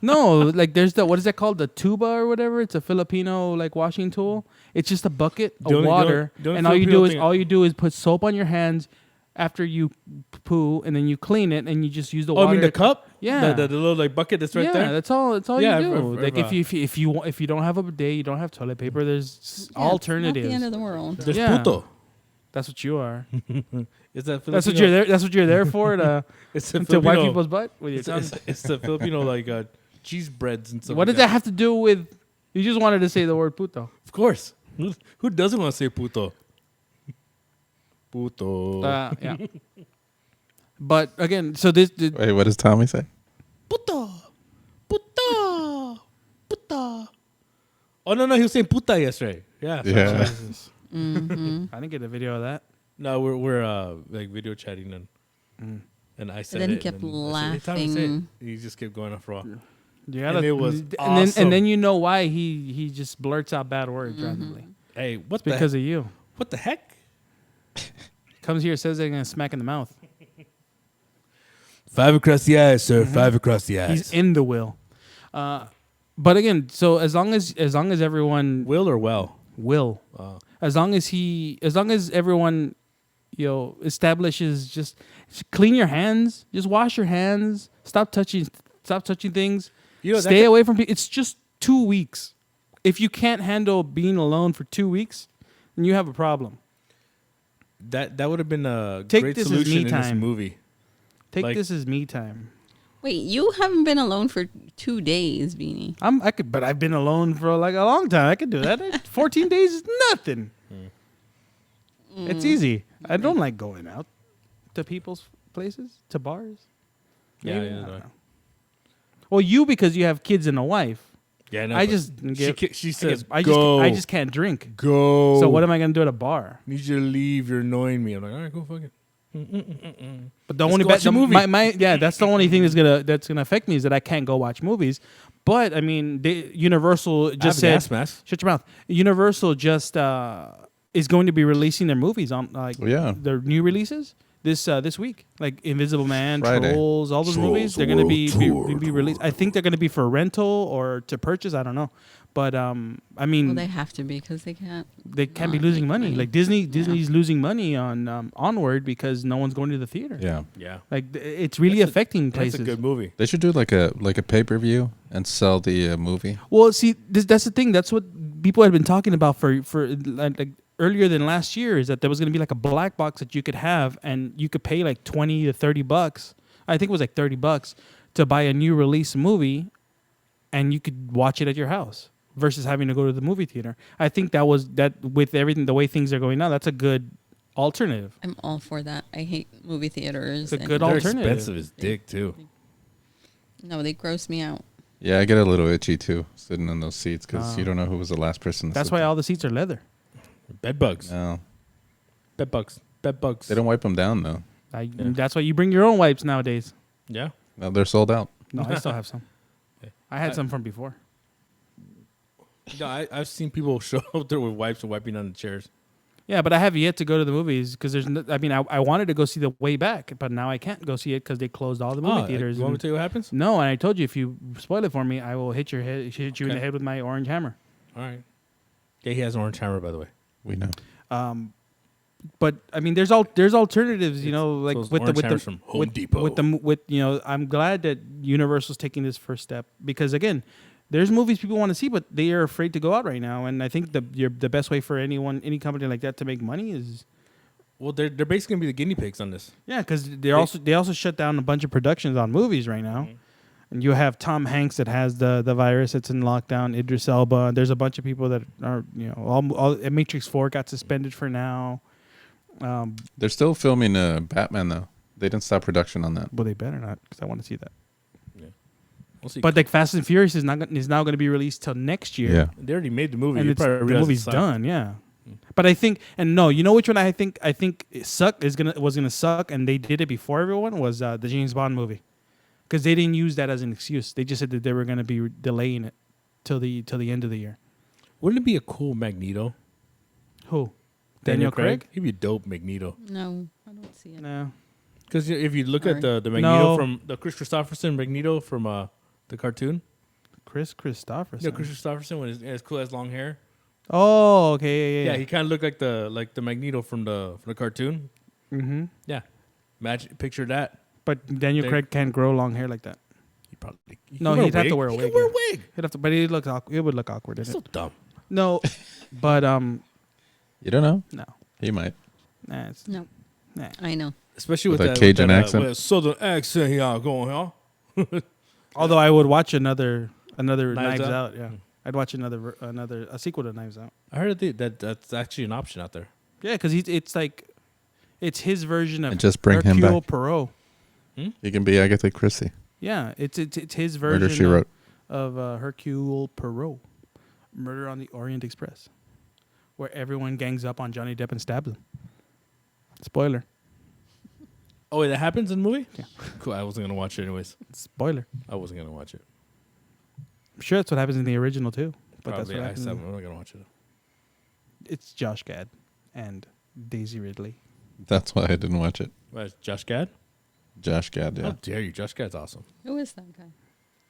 No, like there's what is that called? The tuba or whatever. It's a Filipino like washing tool. It's just a bucket of water, and all you do is put soap on your hands after you poo, and then you clean it, and you just use the water. Oh, I mean the cup? Yeah, the little like bucket that's right there. Yeah, that's all. That's all Yeah, you do. If you don't have a bidet, you don't have toilet paper. There's alternatives. It's not the end of the world. There's puto. That's what you are. Is that That's what you're there. That's what you're there for to to wipe people's butt with your tongue. It's the Filipino like cheese breads and stuff. What does that have to do with? You just wanted to say the word puto. Of course. Who doesn't want to say puto? Puto. Yeah. But again, so this. Wait, what does Tommy say? Puto. Puto. Puto. Oh no, he was saying puta yesterday. Yeah. Yeah. Mm-hmm. I didn't get a video of that. No, we're like video chatting and I said then it. he kept and I said, "Hey, Tommy, say it." laughing. He just kept going off raw. Yeah, And it was and then you know why he just blurts out bad words randomly. Hey, It's because of you. What the heck? Comes here, says they're gonna smack in the mouth. 5 across the eyes, sir. 5 across the eyes. He's in the will. But again, so as long as everyone will or well will, as long as everyone, establishes just clean your hands, just wash your hands, stop touching things, stay away from people. It's just 2 weeks. If you can't handle being alone for 2 weeks, then you have a problem. That would have been a Take great this as solution me in time. this movie. Take Like- this as me time. Wait, you haven't been alone for 2 days, Beanie. But I've been alone for like a long time. I could do that. 14 days is nothing. It's easy. I don't like going out to people's places, to bars. Yeah, Maybe? yeah, I no. don't know. Well, you because you have kids and a wife. Yeah, no. I but just she says I go. just can't drink. Go. So what am I gonna do at a bar? Need you to leave. You're annoying me. I'm like, all right, go fuck it. But the only watch a movie. that's the only thing that's gonna affect me is that I can't go watch movies. But I mean, Universal just I have a said, gas mask. "Shut your mouth." Universal just is going to be releasing their movies on their new releases this week, like Invisible Man, Friday. Trolls, all those movies. They're going to be released. I think they're going to be for rental or to purchase. I don't know, but I mean, Well, they have to be because they can't. they can't be not losing make money. Like Disney's losing money on Onward because no one's going to the theater. Yeah. Yeah. Like it's really affecting places. That's a good movie. They should do like a pay-per-view and sell the movie. Well, see, that's the thing. That's what people had been talking about for like earlier than last year, is that there was going to be like a black box that you could have, and you could pay like $20 to $30. I think it was like $30 to buy a new release movie, and you could watch it at your house versus having to go to the movie theater. I think that with everything, the way things are going now, that's a good alternative. I'm all for that. I hate movie theaters. It's a good They're alternative. expensive as dick too. No, they gross me out. Yeah, I get a little itchy too sitting in those seats because you don't know who was the last person. To That's sit why there. all the seats are leather. Bed bugs. No, Bed bugs. Bed bugs. they don't wipe them down though. That's why you bring your own wipes nowadays. Yeah. No, they're sold out. No, I still have some. I had some from before. No, I've seen people show up there with wipes and wiping on the chairs. Yeah, but I have yet to go to the movies because there's. I mean, I wanted to go see The Way Back, but now I can't go see it because they closed all the movie theaters. You want me to tell you what happens? No, and I told you if you spoil it for me, I will hit you in the head with my orange hammer. All right. Yeah, he has an orange hammer, by the way. We know. But I mean, there's alternatives, you know, like those with orange the hammers from Home Depot. with you know, I'm glad that Universal's taking this first step because again, there's movies people want to see, but they are afraid to go out right now, and I think the best way for any company like that to make money is. Well, they're basically gonna be the guinea pigs on this. Yeah, because they also shut down a bunch of productions on movies right now, and you have Tom Hanks that has the virus that's in lockdown. Idris Elba. There's a bunch of people that are all Matrix 4 got suspended for now. They're still filming Batman though. They didn't stop production on that. Well, they better not because I want to see that. Yeah, we'll see. But like Fast and Furious is now going to be released till next year. Yeah, they already made the movie, and the movie's done. Yeah. But I think, and no, you know which one I think it was gonna suck, and they did it before everyone was the James Bond movie, because they didn't use that as an excuse. They just said that they were gonna be delaying it till the end of the year. Wouldn't it be a cool Magneto? Who? Daniel Craig? He'd be a dope Magneto. No, I don't see it. No, because if you look at the Magneto No. from the Chris Christopherson Magneto from the cartoon. Chris Christopherson. Yeah, Chris Christopherson when his cool has long hair. Oh, okay, Yeah, he kind of looked like the Magneto from the cartoon. Mm-hmm. Yeah, picture that. But Daniel Craig can't grow long hair like that. He probably No, he'd have to wear a He wig. could wear a yeah. wig. He'd have to, but it would look awkward. It's In so it. dumb. No, but you don't know. no, He might. nah, it's, No, nah. I know. Especially With with that that Cajun with that, accent? with a southern accent, y'all going, huh? Although I would watch another Knives Knives Out? Out. Yeah, I'd watch a sequel to Knives Out. I heard that's actually an option out there. Yeah, because it's his version of And just bring him Hercule back. Poirot. He can be Agatha Christie. Yeah, it's his Murder, version She Wrote. of Hercule Poirot, Murder on the Orient Express, where everyone gangs up on Johnny Depp and stabs him. Spoiler. Oh, wait, that happens in the movie? Yeah. Cool. I wasn't gonna watch it anyways. Spoiler. I wasn't gonna watch it. I'm sure that's what happens in the original too. But Probably. that's what happens. I'm not gonna watch it. It's Josh Gad and Daisy Ridley. That's why I didn't watch it. What, Josh Gad? Josh Gad, yeah. How dare you? Josh Gad's awesome. Who is that guy?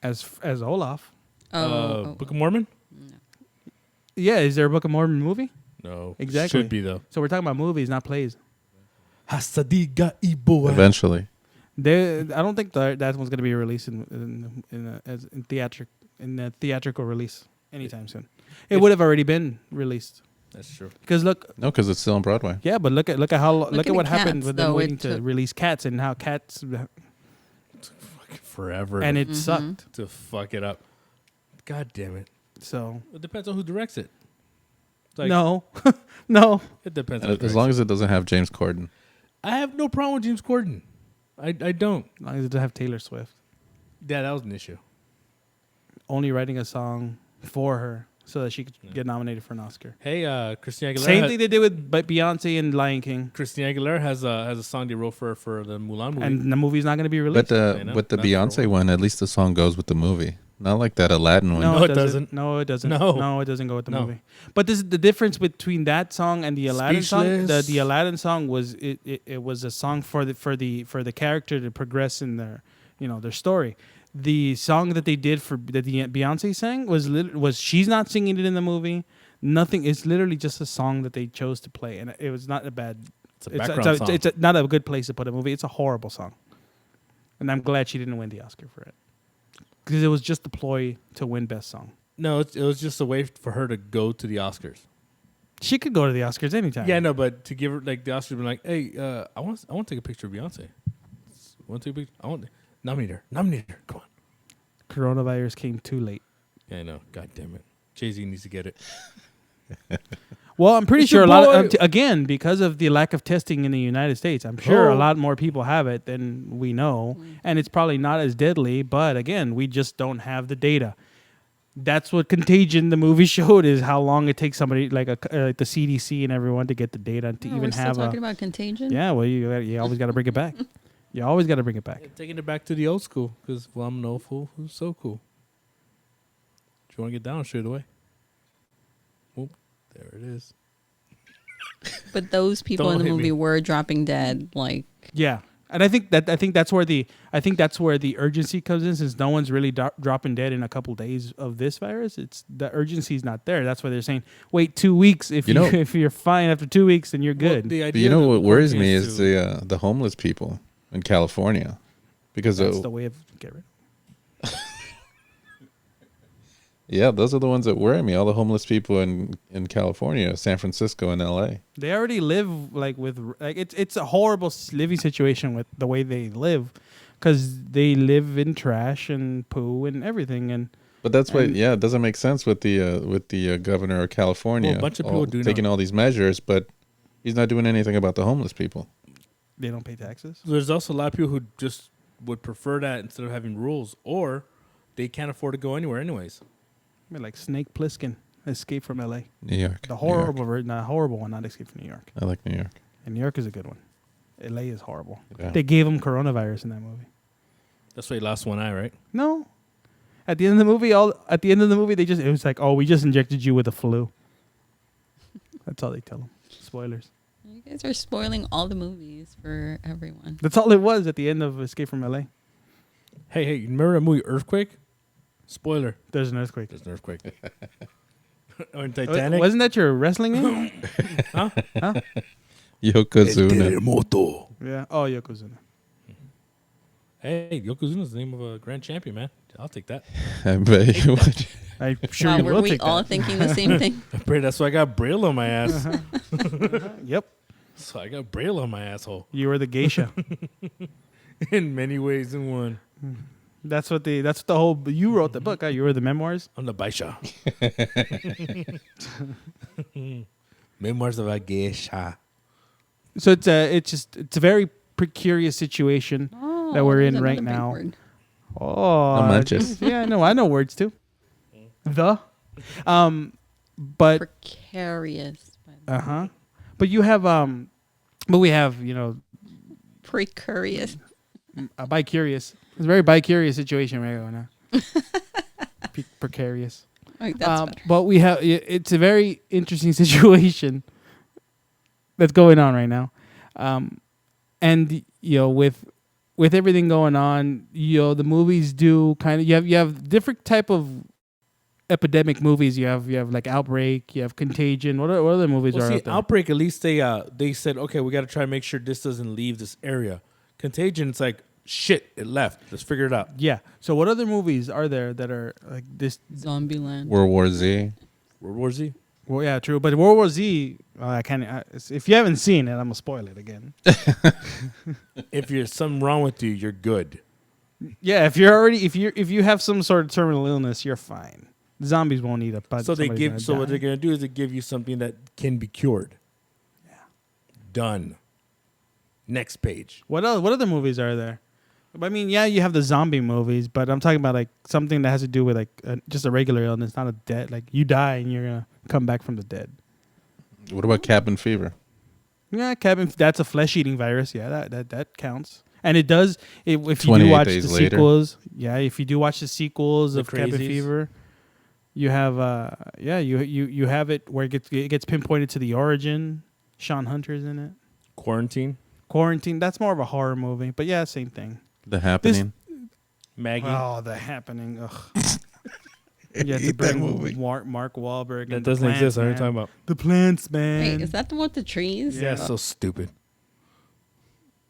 As Olaf. Book of Mormon? No. Yeah, is there a Book of Mormon movie? No. Exactly. Should be though. So we're talking about movies, not plays. Hasadiga Ibo. Eventually. I don't think that one's going to be released in the theatrical release anytime soon. It would have already been released. That's true. Because look, No, because it's still on Broadway. yeah, but look at what at happened Cats, with them though. waiting It to took- release Cats and how Cats Forever. and it sucked. to fuck it up. God damn it. So It depends on who directs it. Like, no, no. It depends on And who as long directs as it doesn't have James Corden. it. I have no problem with James Corden. I don't. As long as it doesn't have Taylor Swift Yeah, that was an issue. only writing a song for her so that she could get nominated for an Oscar. Hey, Christina Aguilera. Same thing they did with Beyonce and Lion King, Christina Aguilera has a song they wrote for the Mulan movie. and the movie's not going to be released. But I know. with the Not for a Beyonce while. one, at least the song goes with the movie. Not like that Aladdin one. No, it doesn't. No, it doesn't. No. No, it doesn't go with the No. movie. But this is the difference between that song and the Aladdin song. Speechless. The Aladdin song was it was a song for the character to progress in their their story. The song that they did for that the Beyonce sang was she's not singing it in the movie. Nothing. It's literally just a song that they chose to play, and it was not a bad. It's a background song. It's not a good place to put a movie. It's a horrible song, and I'm glad she didn't win the Oscar for it. Because it was just a ploy to win Best Song. No, it was just a way for her to go to the Oscars. She could go to the Oscars anytime. Yeah, no, but to give her like the Oscars, be like, hey, I want to take a picture of Beyonce. Want to take a picture? I want nominate her. Come on. Coronavirus came too late. Yeah, I know. God damn it. Jay-Z needs to get it. Well, I'm pretty It's sure your a lot boy. of, again, because of the lack of testing in the United States, I'm sure a lot more people have it than we know, and it's probably not as deadly. But again, we just don't have the data. That's what Contagion, the movie, showed, is how long it takes somebody like the CDC and everyone to get the data to Oh, even we're still have talking about Contagion? Yeah, well, you always got to bring it back. You always got to bring it back. Taking it back to the old school because I'm no fool who's so cool. Do you want to get down? I'll show you the way. Oop, there it is. But those people Don't in the hit movie me. were dropping dead. Like, Yeah, and I think that's where the urgency comes in, since no one's really dropping dead in a couple days of this virus. It's the urgency's not there. That's why they're saying wait 2 weeks. If You know- if you're fine after 2 weeks, then you're Well, good. the But idea you know of what worries me quarantine is the homeless people in California, because That's the way of get rid of. yeah, those are the ones that worry me. All the homeless people in California, San Francisco, and L.A. They already live it's a horrible living situation with the way they live, because they live in trash and poo and everything. And But that's why, it doesn't make sense with the governor of California. Well, a bunch of people do taking know. all these measures, but he's not doing anything about the homeless people. they don't pay taxes. There's also a lot of people who just would prefer that instead of having rules, or they can't afford to go anywhere anyways. I mean, like Snake Plissken, Escape from L.A. New York. The horrible version, not horrible one, not Escape from New York. I like New York. And New York is a good one. L.A. is horrible. Yeah. They gave him coronavirus in that movie. That's why he lost one eye, right? No. At the end of the movie, it was like, oh, we just injected you with the flu. That's all they tell them. Spoilers. you guys are spoiling all the movies for everyone. That's all it was at the end of Escape from L.A. Hey, you remember that movie Earthquake? Spoiler. There's an earthquake. There's an earthquake. Or in Titanic. Wasn't that your wrestling name? Huh? Huh? Yokozuna. Yeah. Oh, Yokozuna. Hey, Yokozuna's the name of a grand champion, man. I'll take that. I bet you would. I'm sure Wow, you were will we take all that. thinking the same thing? That's why I got Braille on my ass. Yep. So I got Braille on my asshole. You were the geisha. In many ways in one. That's what the whole. You wrote the book. Huh? You were the memoirs. I'm the Baisha. Memoirs of a geisha. So it's a very precarious situation that we're there's in right another big now. word. Oh, No manches. yeah, I know words too. But Precarious. by the way. but you have but we have Precarious. a bicurious. It's a very bicurious situation right now. Precarious. Like, that's better. But we have it's a very interesting situation that's going on right now, and with everything going on, the movies do kind of you have different type of epidemic movies. You have like Outbreak, you have Contagion. What other movies Well, are see, out there? Outbreak, at least they said, okay, we got to try and make sure this doesn't leave this area. Contagion, it's like, shit, it left. Let's figure it out. Yeah. So what other movies are there that are like this? Zombieland. World War Z. World War Z. Well, yeah, true. But World War Z, I can't. If you haven't seen it, I'm gonna spoil it again. If there's something wrong with you, you're good. Yeah, if you have some sort of terminal illness, you're fine. Zombies won't eat up. But So what they're die. gonna do is they give you something that can be cured. Yeah. Done. Next page. What other movies are there? I mean, yeah, you have the zombie movies, but I'm talking about like something that has to do with like just a regular illness, not a dead. Like you die and you're gonna come back from the dead. What about cabin fever? Yeah, that's a flesh-eating virus. Yeah, that counts. And it does. If you do 28 watch the days later. sequels, if you do watch the sequels The of Cabin Crazies. Fever, you have you have it where it gets pinpointed to the origin. Sean Hunter's in it. Quarantine. That's more of a horror movie, but yeah, same thing. The Happening. Maggie. Oh, The Happening. Ugh. You have to bring Mark Wahlberg. That and doesn't the plants, exist. What are you man. talking about? The plants, man. Wait, is that the one with the trees? Yeah, so stupid.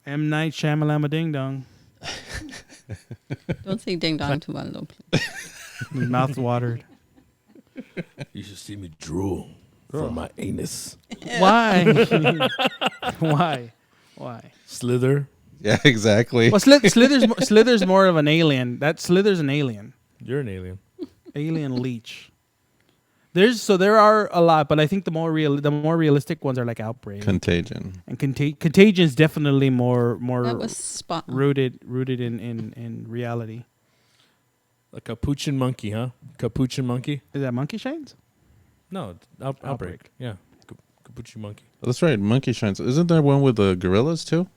M. Night Shyamalan Ding Dong. Don't say ding dong to my little please. His mouth watered. You should see me drool from my anus. Why? Why? Slither. Yeah, exactly. Well, Slither's more of an alien. Slither's an alien. You're an alien. Alien leech. There are a lot, but I think the more realistic ones are like Outbreak, Contagion, and Contagion is definitely more That was spot on. rooted in reality. A capuchin monkey, huh? Capuchin monkey? Is that Monkey Shines? No, Outbreak. Yeah, capuchin monkey. Oh, that's right. Monkey Shines. Isn't there one with the gorillas too?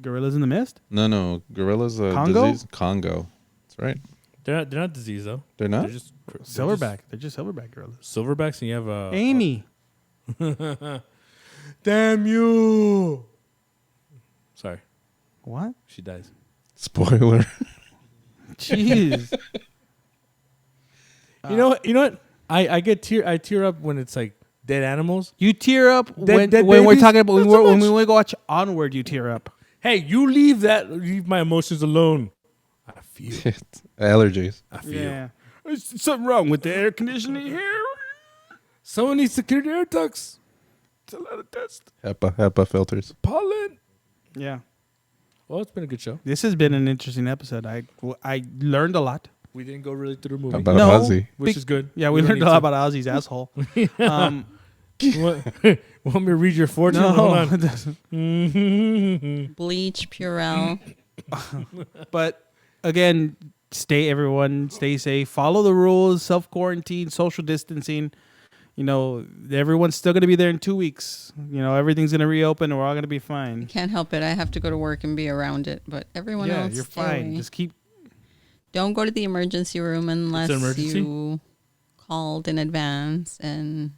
Gorillas in the Mist? No. Gorillas. Congo? Disease. Congo. That's right. They're not diseased though. They're not? They're just Silverback. They're just silverback gorillas. Silverbacks, and you have Amy. Damn you! Sorry. What? She dies. Spoiler. Jeez. You know what? I tear up when it's like dead animals. You tear up when dead we're babies? talking about Not so when much. we go watch Onward. You tear up. Hey, you leave my emotions alone. I feel. Allergies. I feel. Yeah. There's something wrong with the air conditioning here. Someone needs to clear the air ducts. It's a lot of dust. HEPA filters. Pollen. Yeah. Well, it's been a good show. This has been an interesting episode. I learned a lot. We didn't go really through the movie. About Ozzy. Which is good. Yeah, we don't learned a need lot to. about Ozzy's asshole. Want me to read your fortune? No. Hold on. Bleach, Purell. But again, everyone stay safe. Follow the rules. Self quarantine. Social distancing. You know, everyone's still going to be there in 2 weeks. You know, everything's going to reopen, and we're all going to be fine. Can't help it. I have to go to work and be around it, but everyone else. Yeah, you're stay fine. away. Just keep. Don't go to the emergency room unless an emergency? you called in advance and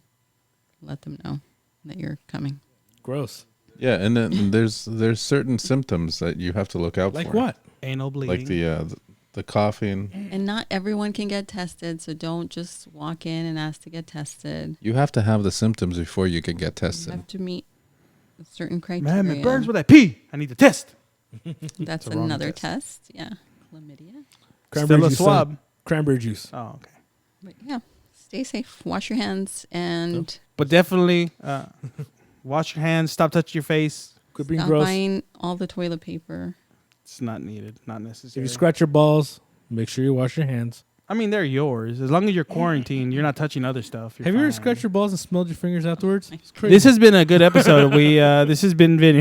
let them know that you're coming. Gross. Yeah, and then there's certain symptoms that you have to look out Like for. what? Anal bleeding. Like the coughing. And not everyone can get tested, so don't just walk in and ask to get tested. You have to have the symptoms before you can get You tested. have to meet a certain criteria. Man, it burns when I pee. I need to test. That's the wrong another test. test. Yeah. Chlamydia. Cranberry Still a juice, swab. son. Cranberry juice. Oh, okay. But yeah, stay safe. Wash your hands and But definitely wash your hands. Stop touching your face. Quit being stop gross. buying all the toilet paper. It's not needed. Not If necessary. you scratch your balls, make sure you wash your hands. I mean, they're yours. As long as you're quarantined, you're not touching other stuff. Have you ever fine. scratched your balls and smelled your fingers afterwards? It's crazy. This has been a good episode. This has been Vinny.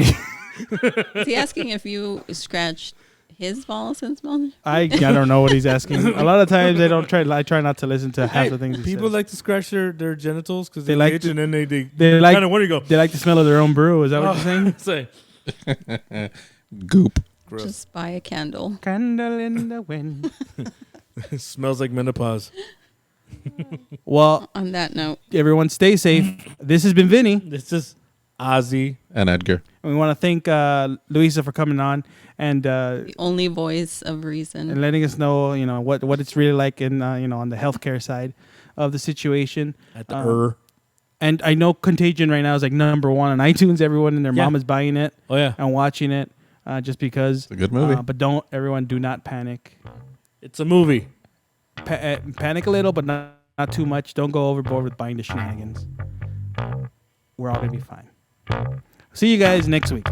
Is he asking if you scratched his balls and smelled it? I don't know what he's asking. A lot of times I try not to listen to half the things he People says. like to scratch their genitals because They they like itch to- and then they like kind of want to go. They like the smell of their own brew. Is that what you're saying? Say. Goop. Gross. Just buy a candle. Candle in the wind. It smells like menopause. Well, On that note, everyone stay safe. This has been Vinny. It's just Ozzy. And Edgar. And we want to thank Louisa for coming on and the only voice of reason. letting us know, what it's really like in on the healthcare side of the situation. At the And I know Contagion right now is like #1 on iTunes. Everyone and their mom is buying it. Oh, yeah. And watching it just because. It's a good movie. But everyone do not panic. It's a movie. Panic a little, but not too much. Don't go overboard with buying the shenanigans. We're all going to be fine. See you guys next week.